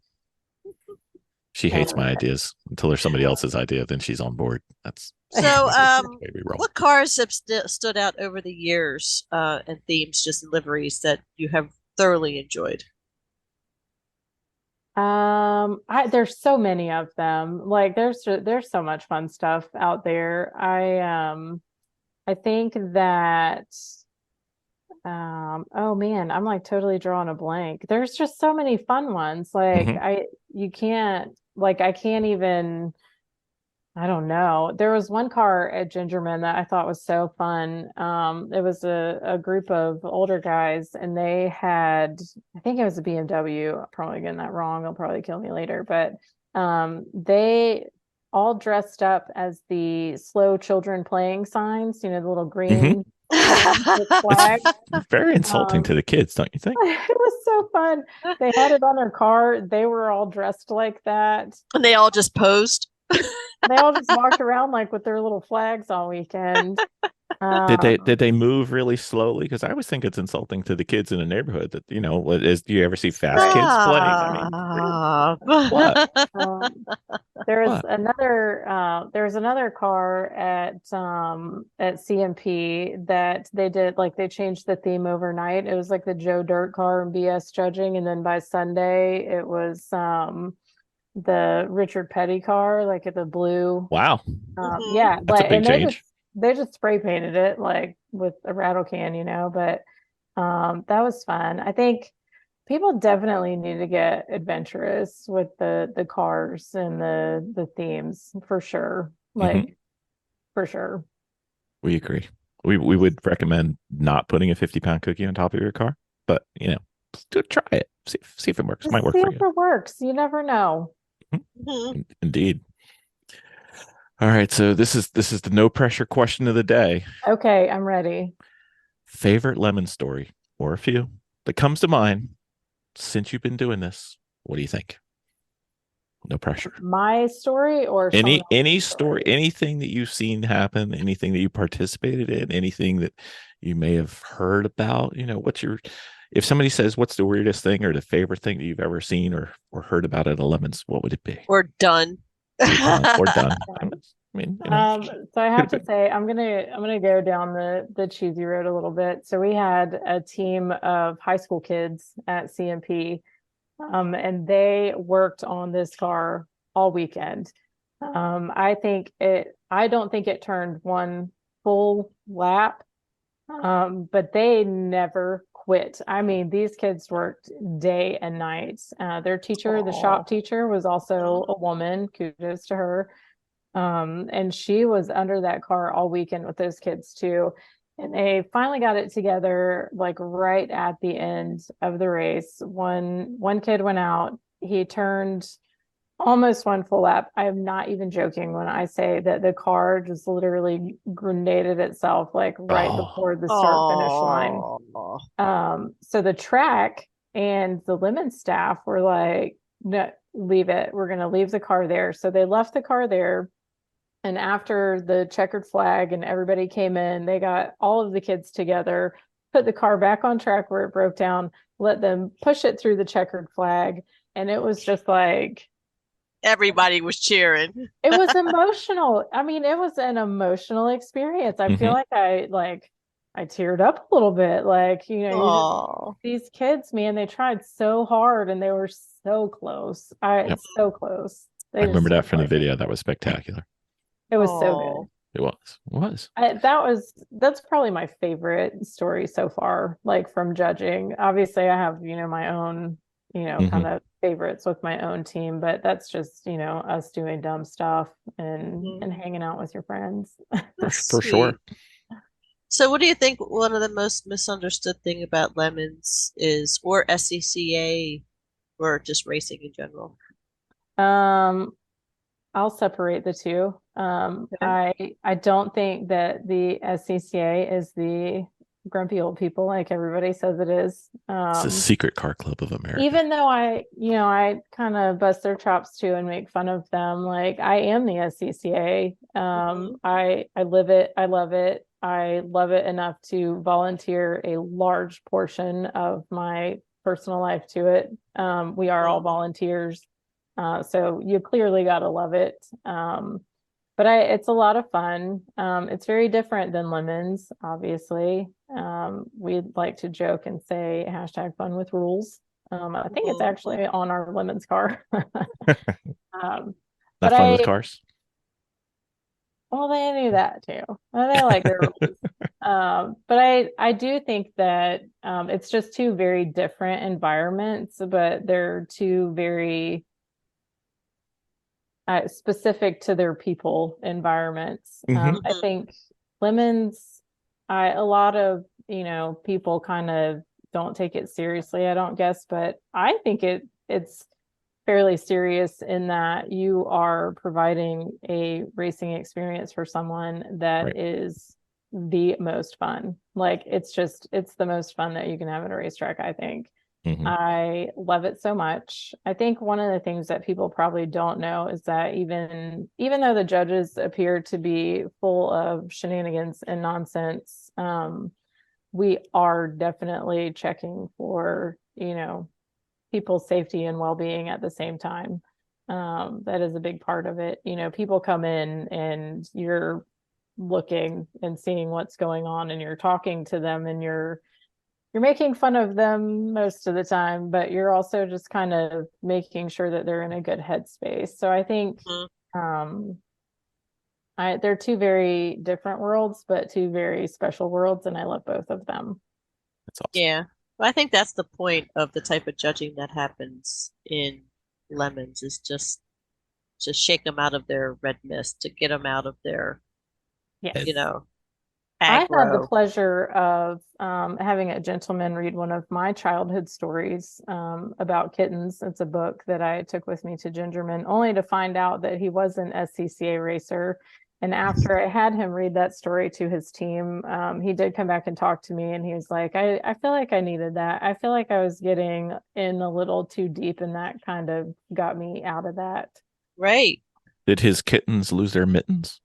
She hates my ideas until there's somebody else's idea, then she's on board. That's so. What cars have stood out over the years, and themes, just in liveries, that you have thoroughly enjoyed? There's so many of them. Like there's so much fun stuff out there. I think that. Oh man, I'm like totally drawing a blank. There's just so many fun ones. Like I can't even I don't know. There was one car at Gingerman that I thought was so fun. It was a group of older guys, and they had, I think it was a BMW. I'm probably getting that wrong. They'll probably kill me later, but they all dressed up as the slow children playing signs, the little green flag. It's very insulting to the kids, don't you think? It was so fun. They had it on their car. They were all dressed like that. And they all just posed. They all just walked around like with their little flags all weekend. Did they move really slowly? Because I always think it's insulting to the kids in the neighborhood that do you ever see fast kids playing? I mean, what? There's another car at CMP that they did, like, they changed the theme overnight. It was like the Joe Dirt car and BS judging, and then by Sunday it was the Richard Petty car, like at the blue. Wow. Yeah, that's a big change. They just spray painted it like with a rattle can, but that was fun. I think people definitely need to get adventurous with the cars and the themes for sure. Like for sure. We agree. We would recommend not putting a 50-pound cookie on top of your car, but try it. See if it works. It might work for you. See if it works. You never know. Indeed. All right, so this is the no pressure question of the day. Okay, I'm ready. Favorite lemon story, or a few, that comes to mind since you've been doing this. What do you think? No pressure. My story or any story, anything that you've seen happen, anything that you participated in, anything that you may have heard about. If somebody says, what's the weirdest thing or the favorite thing that you've ever seen or heard about at a Lemons, what would it be? Or done. Or done. So I have to say, I'm gonna go down the cheesy road a little bit. So we had a team of high school kids at CMP, and they worked on this car all weekend. I don't think it turned one full lap, but they never quit. I mean, these kids worked day and night. Their teacher, the shop teacher, was also a woman. Kudos to her. And she was under that car all weekend with those kids too. And they finally got it together, like right at the end of the race. One kid went out. He turned almost one full lap. I am not even joking when I say that the car just literally grenaded itself like right before the start finish line. So the track and the Lemon staff were like, no, leave it. We're going to leave the car there. So they left the car there. And after the checkered flag and everybody came in, they got all of the kids together, put the car back on track where it broke down, let them push it through the checkered flag. And it was just like, everybody was cheering. It was emotional. I mean, it was an emotional experience. I feel like I teared up a little bit. Like, these kids, man, they tried so hard and they were so close. So close. I remember that from the video. That was spectacular. It was so good. It was. That's probably my favorite story so far, like from judging. Obviously, I have, my own, kind of favorites with my own team, but that's just, us doing dumb stuff and hanging out with your friends. For sure. So what do you think one of the most misunderstood thing about Lemons is, or SCCA, or just racing in general? I'll separate the two. I don't think that the SCCA is the grumpy old people like everybody says it is. It's a secret car club of America. Even though I kind of bust their chops too and make fun of them, like I am the SCCA. I live it. I love it. I love it enough to volunteer a large portion of my personal life to it. We are all volunteers. So you clearly got to love it. But it's a lot of fun. It's very different than Lemons, obviously. We'd like to joke and say #fun with rules. I think it's actually on our Lemons car. Not fun with cars? Well, they do that too. They like their rules. But I do think that it's just two very different environments, but they're two very specific to their people environments. Mhm. I think Lemons, a lot of, people kind of don't take it seriously, I don't guess, but I think it's fairly serious in that you are providing a racing experience for someone that Right. is the most fun. Like it's the most fun that you can have at a racetrack, I think. Mhm. I love it so much. I think one of the things that people probably don't know is that even though the judges appear to be full of shenanigans and nonsense, we are definitely checking for, people's safety and well-being at the same time. That is a big part of it. People come in and you're looking and seeing what's going on and you're talking to them and you're making fun of them most of the time, but you're also just kind of making sure that they're in a good headspace. So I think they're two very different worlds, but two very special worlds, and I love both of them. That's awesome. Yeah. Well, I think that's the point of the type of judging that happens in Lemons is just shake them out of their red mist, to get them out of their, Yes. I had the aggro. pleasure of having a gentleman read one of my childhood stories about kittens. It's a book that I took with me to Gingerman, only to find out that he was an SCCA racer. And after I had him read that story to his team, he did come back and talk to me, and he was like, I feel like I needed that. I feel like I was getting in a little too deep, and that kind of got me out of that. Right. Did his kittens lose their mittens?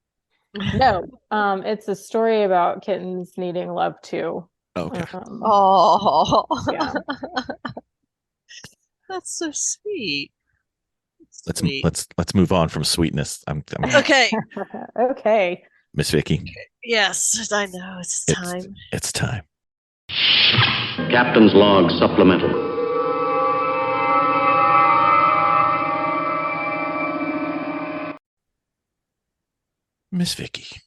No, it's a story about kittens needing love too. Okay. Oh, Yeah. That's so sweet. Let's move on from sweetness. I'm Okay. Okay. Miss Vicki. Yes, I know. It's time. It's time. Captain's log supplemental. Miss Vicki,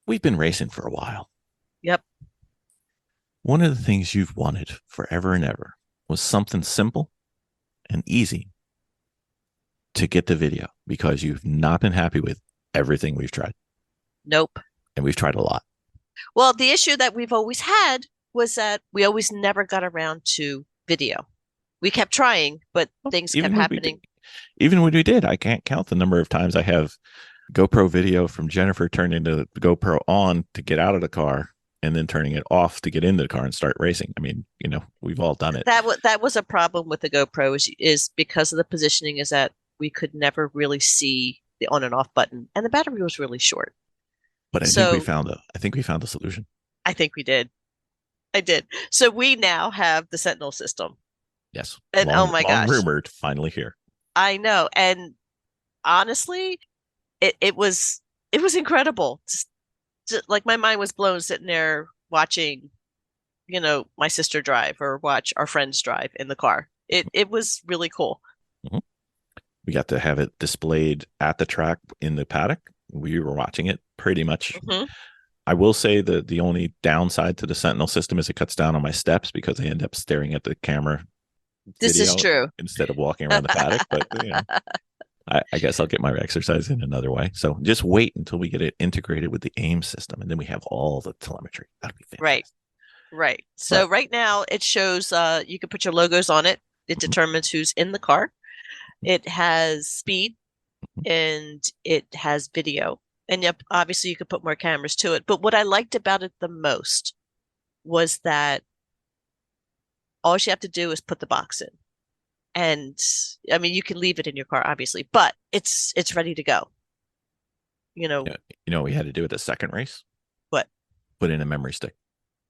we've been racing for a while. Yep. One of the things you've wanted forever and ever was something simple and easy to get the video, because you've not been happy with everything we've tried. Nope. And we've tried a lot. Well, the issue that we've always had was that we always never got around to video. We kept trying, but things kept happening. Even when we did, I can't count the number of times I have GoPro video from Jennifer turning the GoPro on to get out of the car and then turning it off to get into the car and start racing. I mean, we've all done it. That was a problem with the GoPro is because of the positioning, is that we could never really see the on and off button, and the battery was really short. But I think we found a solution. I think we did. I did. So we now have the Sentinel system. Yes. And oh my gosh. Rumored, finally here. I know. And honestly, it was incredible. Just, like, my mind was blown sitting there watching, my sister drive or watch our friends drive in the car. It was really cool. Mm-hmm. We got to have it displayed at the track in the paddock. We were watching it pretty much. Mm-hmm. I will say that the only downside to the Sentinel system is it cuts down on my steps, because I end up staring at the camera. This is true. Instead of walking around the paddock. But I guess I'll get my exercise in another way. So just wait until we get it integrated with the AIM system, and then we have all the telemetry. That'd be fantastic. Right. So right now it shows you can put your logos on it. It determines who's in the car. It has speed, and it has video. And yep, obviously you could put more cameras to it. But what I liked about it the most was that all you have to do is put the box in. And I mean, you can leave it in your car, obviously, but it's ready to go. You know what we had to do with the second race? What? Put in a memory stick.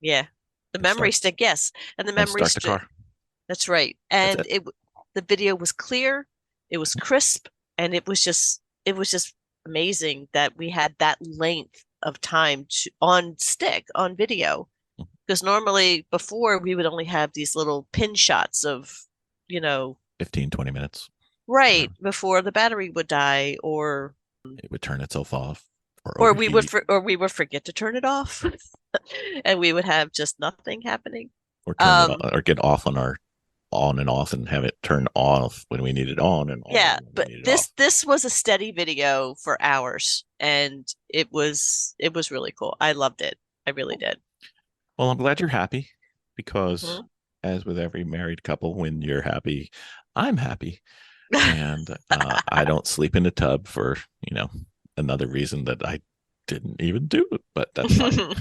Yeah. The memory stick, yes. And the memory stick. Start the car. That's right. And the video was clear, it was crisp, and it was just amazing that we had that length of time on video. Because normally before we would only have these little pin shots of 15, 20 minutes. Right. Before the battery would die, or it would turn itself off. Or we would forget to turn it off. And we would have just nothing happening. Or turn it or get off on our on and off and have it turn off when we need it on and Yeah, when but we need it off. this was a steady video for hours, and it was really cool. I loved it. I really did. Well, I'm glad you're happy because, Mhm. as with every married couple, when you're happy, I'm happy. And I don't sleep in the tub for, another reason that I didn't even do it, but that's fine.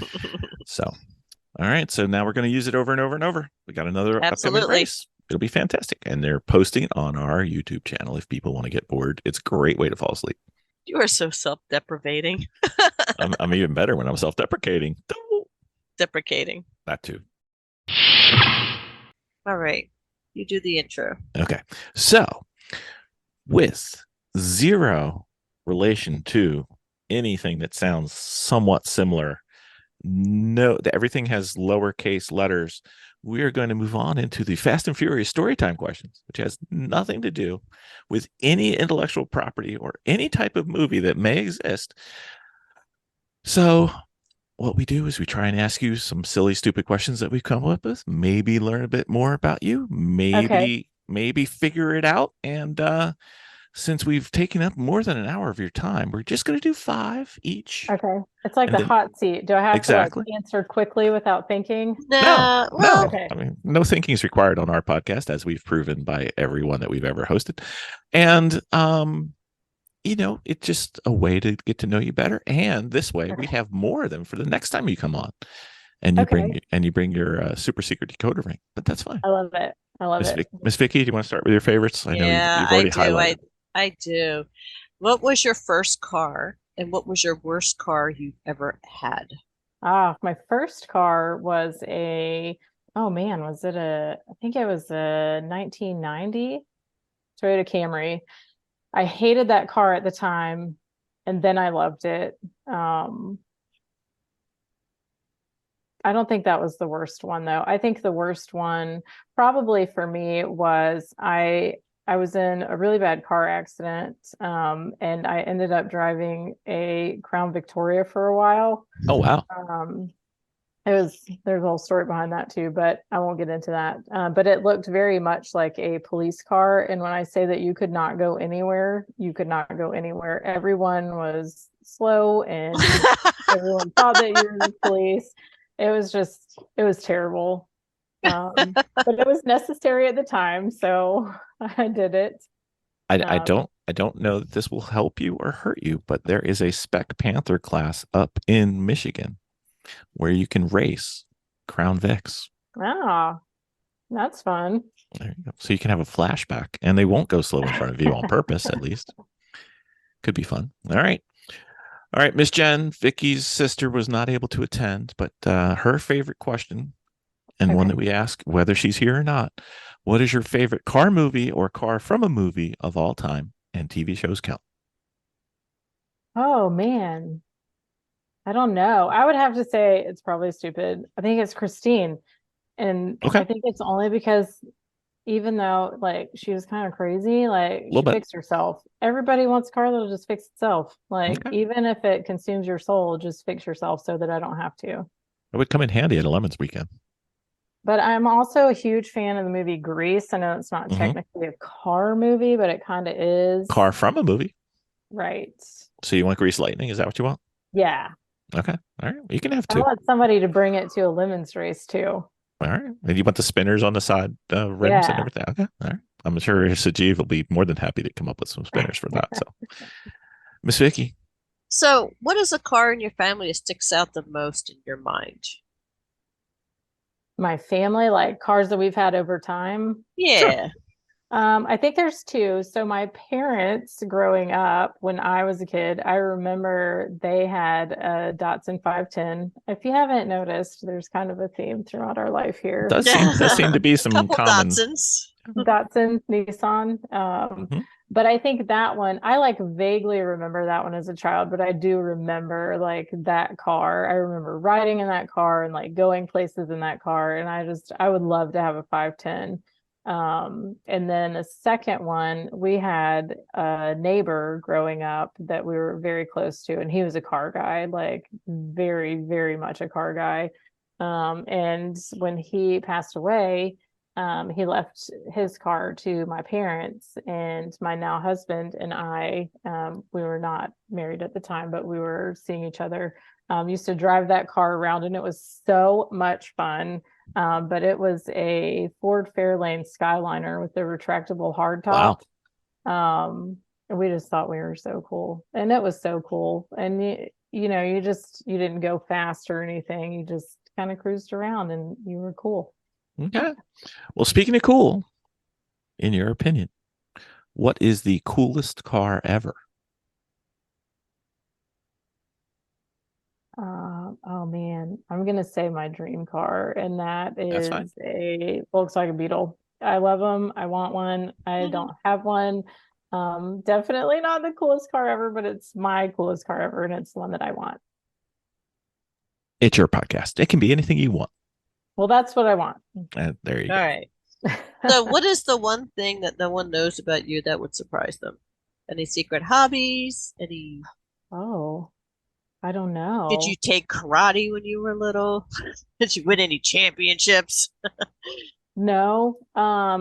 So, all right. So now we're going to use it over and over and over. We got another upcoming Absolutely. race. It'll be fantastic. And they're posting it on our YouTube channel if people want to get bored. It's a great way to fall asleep. You are so self-deprecating. I'm even better when I'm self-deprecating. Deprecating. That too. All right. You do the intro. Okay. So, with zero relation to anything that sounds somewhat similar, everything has lowercase letters. We are going to move on into the Fast and Furious storytime questions, which has nothing to do with any intellectual property or any type of movie that may exist. So what we do is we try and ask you some silly, stupid questions that we've come up with, maybe learn a bit more about you, maybe figure it out. And since we've taken up more than an hour of your time, we're just going to do 5 each. Okay. It's like the hot seat. Do I have to answer quickly without thinking? No. No. Okay. I mean, no thinking is required on our podcast, as we've proven by everyone that we've ever hosted. And, it's just a way to get to know you better. And this way we have more of them for the next time you come on. And you bring your super secret decoder ring. But that's fine. I love it. Miss Vicki, do you want to start with your favorites? I know you've already highlighted. I do. What was your first car, and what was your worst car you've ever had? My first car was I think it was a 1990 Toyota Camry. I hated that car at the time, and then I loved it. I don't think that was the worst one, though. I think the worst one probably for me was I was in a really bad car accident, and I ended up driving a Crown Victoria for a while. Oh, wow. There's a whole story behind that too, but I won't get into that. But it looked very much like a police car. And when I say that you could not go anywhere, you could not go anywhere. Everyone was slow and everyone thought that you were the police. It was terrible. But it was necessary at the time, so I did it. I don't know that this will help you or hurt you, but there is a Spec Panther class up in Michigan where you can race Crown Vics. Oh, that's fun. There you go. So you can have a flashback, and they won't go slow in front of you on purpose, at least. Could be fun. All right, Miss Jen, Vicky's sister was not able to attend, but her favorite question, and one that we ask whether she's here or not: what is your favorite car movie or car from a movie of all time? And TV shows count. Oh man, I don't know. I would have to say it's probably stupid. I think it's Christine, and I think it's only because even though like she was kind of crazy, like she fixed herself. Everybody wants a car that'll just fix itself. Like even if it consumes your soul, just fix yourself so that I don't have to. It would come in handy at a Lemons weekend. But I'm also a huge fan of the movie Grease. I know it's not technically a car movie, but it kind of is. Car from a movie. Right. So you want Grease Lightning? Is that what you want? Yeah. Okay. All right. You can have 2. I want somebody to bring it to a Lemons race too. All right. And you want the spinners on the side rims and everything? Okay. All right. I'm sure Sajeev will be more than happy to come up with some spinners for that. So, Miss Vicki. So, what is a car in your family that sticks out the most in your mind? My family, like cars that we've had over time. Yeah. Sure. I think there's 2. So my parents growing up, when I was a kid, I remember they had a Datsun 510. If you haven't noticed, there's kind of a theme throughout our life here. Does seem to be some common Datsuns. Datsun, Nissan. But I think that one, I like vaguely remember that one as a child, but I do remember like that car. I remember riding in that car and like going places in that car. And I would love to have a 510. And then the second one, we had a neighbor growing up that we were very close to, and he was a car guy, like very, very much a car guy. And when he passed away, he left his car to my parents, and my now husband and I, we were not married at the time, but we were seeing each other, used to drive that car around, and it was so much fun. But it was a Ford Fairlane Skyliner with the retractable hardtop. And we just thought we were so cool, and it was so cool. And you didn't go fast or anything. You just kind of cruised around, and you were cool. Okay. Well, speaking of cool, in your opinion, what is the coolest car ever? Oh man, I'm gonna say my dream car, and that That's fine. is a Volkswagen Beetle. I love them. I want one. I don't have one. Definitely not the coolest car ever, but it's my coolest car ever, and it's the one that I want. It's your podcast. It can be anything you want. Well, that's what I want. There you go. All right. So what is the one thing that no one knows about you that would surprise them? Any secret hobbies? Any? Oh, I don't know. Did you take karate when you were little? Did you win any championships? No. I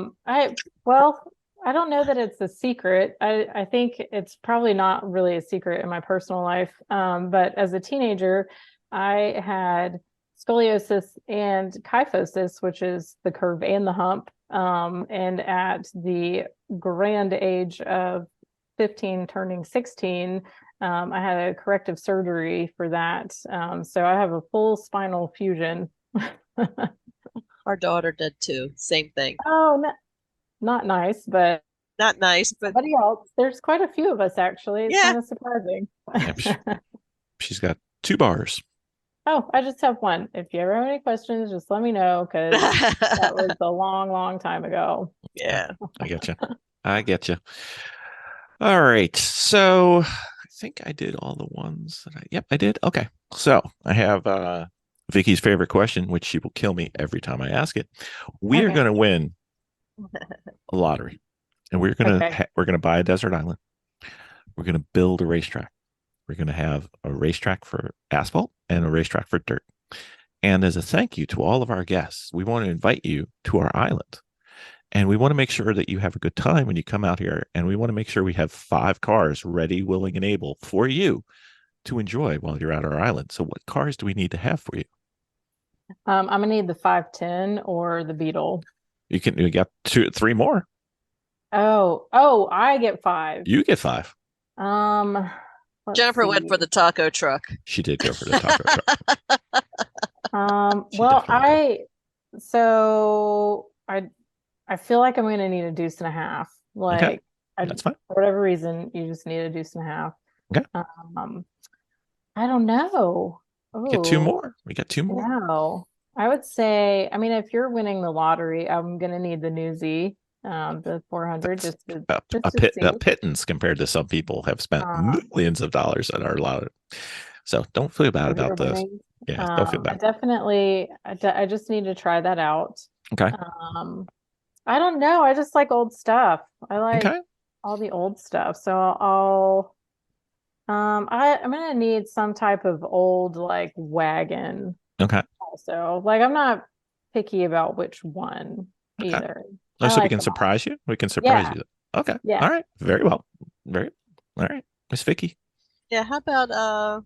don't know that it's a secret. I think it's probably not really a secret in my personal life. But as a teenager, I had scoliosis and kyphosis, which is the curve and the hump. And at the grand age of 15, turning 16, I had a corrective surgery for that. So I have a full spinal fusion. Our daughter did too. Same thing. Oh, not nice, but Not nice, but somebody else. There's quite a few of us, actually. It's kind of surprising. She's got 2 bars. Oh, I just have one. If you ever have any questions, just let me know, because that was a long, long time ago. Yeah. I get you. I get you. All right. So I think I did all the ones that yep, I did. Okay. So I have Vicki's favorite question, which she will kill me every time I ask it. We are going to win a lottery, and we're going to buy a desert island. We're going to build a racetrack. We're going to have a racetrack for asphalt and a racetrack for dirt. And as a thank you to all of our guests, we want to invite you to our island. And we want to make sure that you have a good time when you come out here. And we want to make sure we have 5 cars ready, willing, and able for you to enjoy while you're at our island. So what cars do we need to have for you? I'm going to need the 510 or the Beetle. You got 3 more. Oh, I get 5. You get 5. Jennifer went for the taco truck. She did go for the taco truck. I feel like I'm going to need a deuce and a half. Like, that's fine. For whatever reason, you just need a deuce and a half. Okay. I don't know. We got 2 more. No, I would say, I mean, if you're winning the lottery, I'm going to need the Newsy, the 400, just a pittance compared to some people have spent millions of dollars on our lottery. So don't feel bad about this. Yeah, don't feel bad. I just need to try that out. Okay. I don't know. I just like old stuff. I like all the old stuff. So I'm gonna need some type of old like wagon. Okay. Also, like, I'm not picky about which one either. So we can surprise you. We can surprise you. Okay. Yeah. All right. Very well. All right. Miss Vicki. Yeah. How about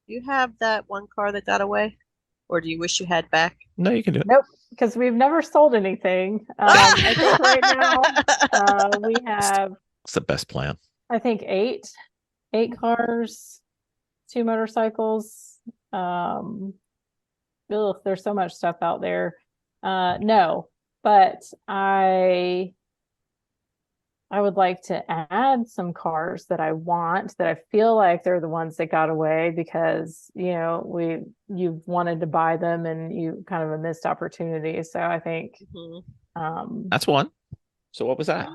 you have that one car that got away, or do you wish you had back? No, you can do it. Nope, because we've never sold anything. I think right now we have. It's the best plan. I think 8 cars, 2 motorcycles. There's so much stuff out there. No, but I would like to add some cars that I want, that I feel like they're the ones that got away, because you've wanted to buy them and you kind of a missed opportunity. So I think that's one. So what was that?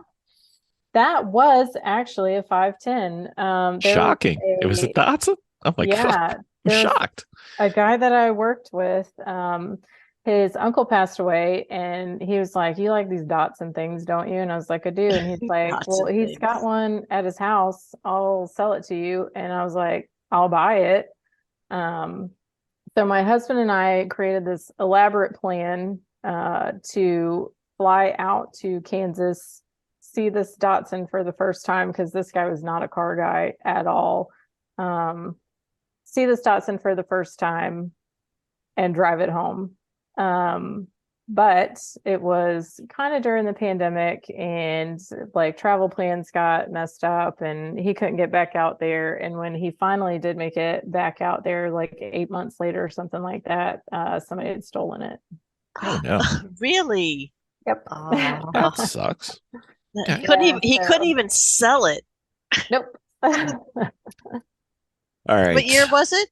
That was actually a 510. Shocking. It was a Datsun? Oh my God. I'm shocked. A guy that I worked with, his uncle passed away, and he was like, "You like these Datsun things, don't you?" And I was like, "I do." And he's like, "Well, he's got one at his house. I'll sell it to you." And I was like, "I'll buy it." So my husband and I created this elaborate plan to fly out to Kansas, see this Datsun for the first time, because this guy was not a car guy at all. See this Datsun for the first time and drive it home. But it was kind of during the pandemic, and like travel plans got messed up and he couldn't get back out there. And when he finally did make it back out there, like 8 months later or something like that, somebody had stolen it. Oh no. Really? Yep. Oh. That sucks. He couldn't even sell it. Nope. All right. What year was it?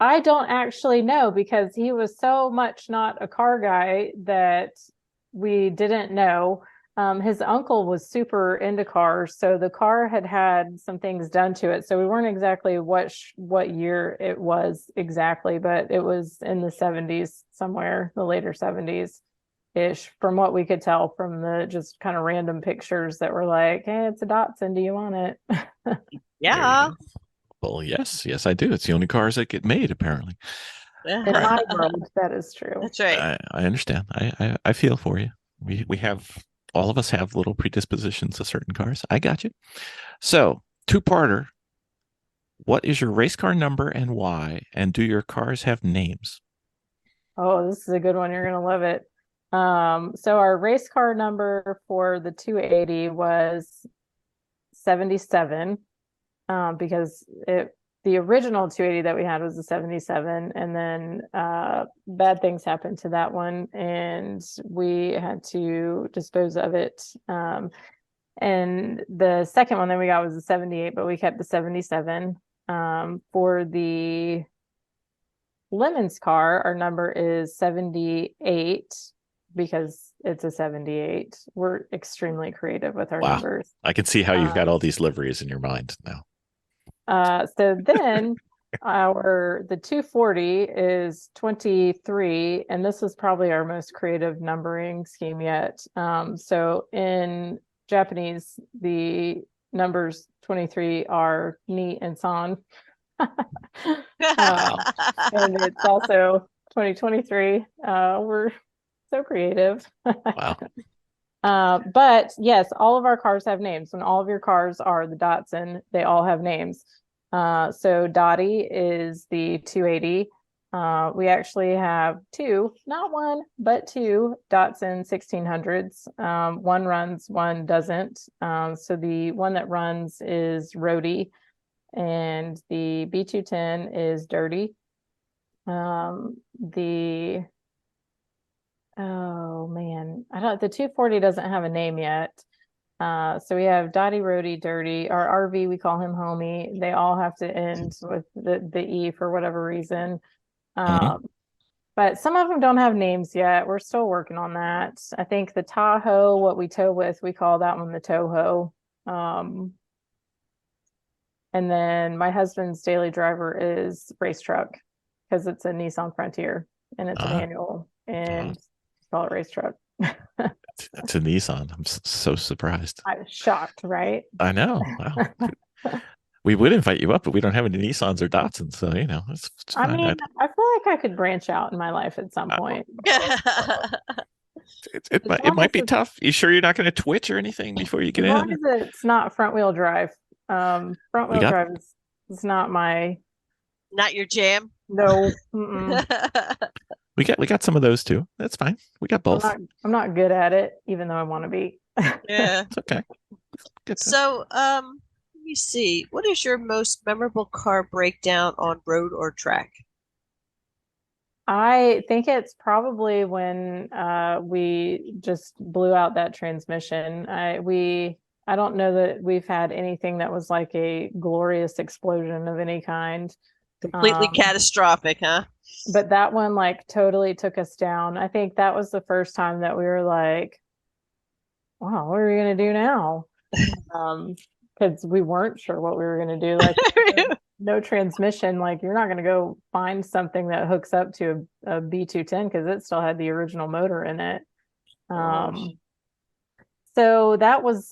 I don't actually know, because he was so much not a car guy that we didn't know. His uncle was super into cars, so the car had some things done to it. So we weren't exactly what year it was exactly, but it was in the 70s somewhere, the later 70s ish, from what we could tell from the just kind of random pictures that were like, hey, it's a Datsun, do you want it? Yeah. Well, yes, I do. It's the only cars that get made, apparently. In my world, that is true. That's right. I understand. I feel for you. We have, all of us have little predispositions to certain cars. I got you. So, two-parter. What is your race car number and why? And do your cars have names? Oh, this is a good one. You're going to love it. So our race car number for the 280 was 77. Because the original 280 that we had was a 77, and then bad things happened to that one, and we had to dispose of it. And the second one that we got was a 78, but we kept the 77. For the Lemons car, our number is 78 because it's a 78. We're extremely creative with our numbers. I can see how you've got all these liveries in your mind now. So then the 240 is 23, and this is probably our most creative numbering scheme yet. So in Japanese, the numbers 23 are ni and san. And it's also 2023. We're so creative. Wow. But yes, all of our cars have names, and all of your cars are the Datsun. They all have names. So Dottie is the 280. We actually have two, not one, but two Datsun 1600s. One runs, one doesn't. So the one that runs is Roadie, and the B210 is Dirty. Oh man, the 240 doesn't have a name yet. So we have Dottie, Roadie, Dirty. Our RV, we call him Homie. They all have to end with the E for whatever reason. But some of them don't have names yet. We're still working on that. I think the Tahoe, what we tow with, we call that one the Toho. And then my husband's daily driver is Race Truck, because it's a Nissan Frontier and it's an annual, and call it Race Truck. It's a Nissan. I'm so surprised. I was shocked, right? I know. Wow. We would invite you up, but we don't have any Nissans or Datsuns, so it's I fine. mean, I feel like I could branch out in my life at some point. It might be tough. You sure you're not going to twitch or anything before you get in? As long as it's not front wheel drive. Front wheel drive is not my. Not your jam. No. We got some of those too. That's fine. We got both. I'm not good at it, even though I want to be. Yeah. It's okay. Good. So, let me see. What is your most memorable car breakdown on road or track? I think it's probably when we just blew out that transmission. I don't know that we've had anything that was like a glorious explosion of any kind. Completely catastrophic, huh? But that one like totally took us down. I think that was the first time that we were like, wow, what are we going to do now? Because we weren't sure what we were going to do. Like no transmission, like you're not going to go find something that hooks up to a B210 because it still had the original motor in it. So that one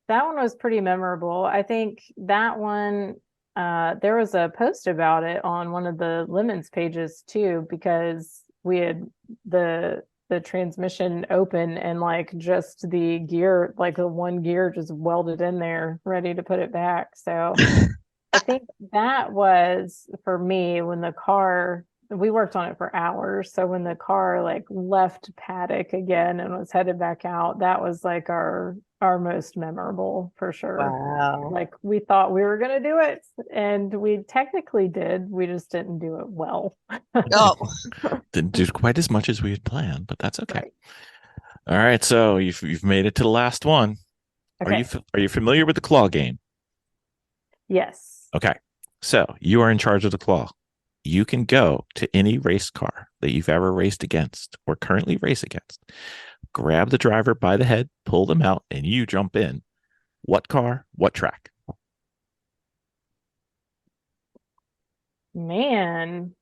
was pretty memorable. I think that one, there was a post about it on one of the Lemons pages too, because we had the transmission open and like just the gear, like the one gear just welded in there, ready to put it back. So I think that was for me when the car, we worked on it for hours. So when the car like left paddock again and was headed back out, that was like our most memorable for sure. Wow. Like we thought we were going to do it and we technically did. We just didn't do it well. Oh, Didn't do quite as much as we had planned, but that's okay. Right. All right, so you've made it to the last one. Okay. Are you familiar with the claw game? Yes. Okay, so you are in charge of the claw. You can go to any race car that you've ever raced against or currently race against, grab the driver by the head, pull them out, and you jump in. What car, what track? Man.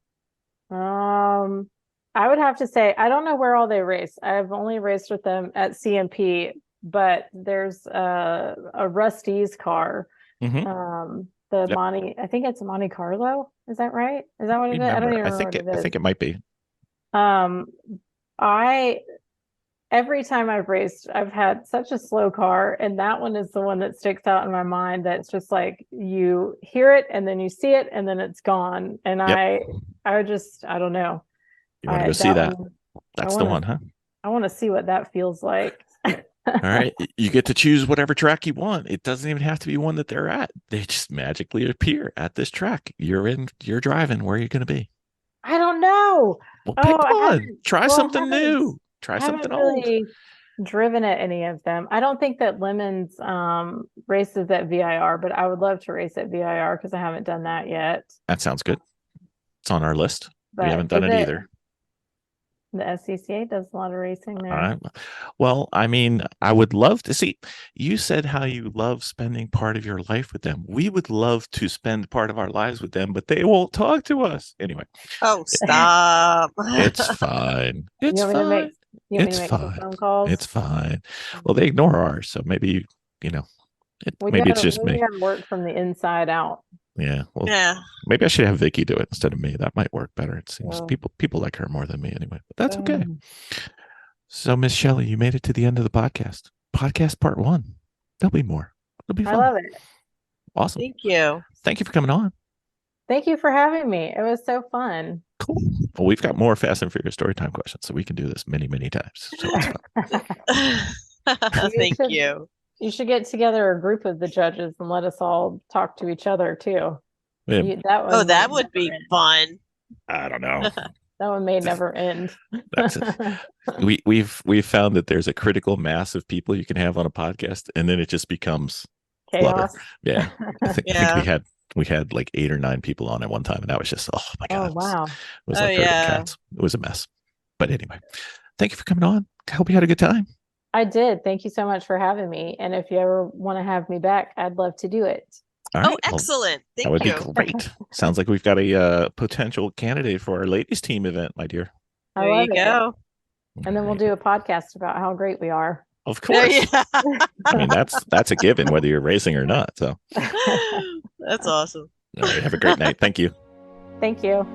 I would have to say, I don't know where all they race. I've only raced with them at CMP, but there's a Rusty's car. Mm-hmm. The Yep. I think it's Monte Carlo. Is that right? Is that what it is? I don't even remember what it is. I think it might be. Every time I've raced, I've had such a slow car, and that one is the one that sticks out in my mind. That's just like you hear it and then you see it and then it's gone. And Yep. I don't know. You want to go see that? One, That's the one, huh? I want to see what that feels like. All right. You get to choose whatever track you want. It doesn't even have to be one that they're at. They just magically appear at this track. You're driving. Where are you going to be? I don't know. Well, pick one. Try something I new. Try something old. really driven at any of them. I don't think that Lemons races at VIR, but I would love to race at VIR because I haven't done that yet. That sounds good. It's on our list. But we haven't done it either. The SCCA does a lot of racing there. All right. Well, I mean, I would love to see. You said how you love spending part of your life with them. We would love to spend part of our lives with them, but they won't talk to us. Anyway. Oh, stop. It's fine. It's fine. It's fine. Phone calls? It's fine. Well, they ignore ours, so maybe maybe it's just me. We work from the inside out. Yeah. Well, Yeah. maybe I should have Vicki do it instead of me. That might work better. It seems people like her more than me anyway. But that's okay. So, Miss Shelly, you made it to the end of the podcast. Podcast part 1. There'll be more. It'll be fun. I love it. Awesome. Thank you. Thank you for coming on. Thank you for having me. It was so fun. Cool. Well, we've got more Fast and Furious Storytime questions, so we can do this many, many times. So it's fun. Thank you. You should get together a group of the judges and let us all talk to each other too. Yeah. That would be fun. I don't know. That one may never end. That's it. We've found that there's a critical mass of people you can have on a podcast, and then it just becomes chaos. Clutter. Yeah. I think we had like 8 or 9 people on at one time, and that was just my god. Oh wow. It was like herding cats. It was a mess. But anyway, thank you for coming on. I hope you had a good time. I did. Thank you so much for having me. And if you ever want to have me back, I'd love to do it. All right. Excellent. Thank that would you. be great. Sounds like we've got a potential candidate for our ladies team event, my dear. There you go. And then we'll do a podcast about how great we are. Of course. I mean, that's a given, whether you're racing or not. So that's awesome. all right, have a great night. Thank you. Thank you.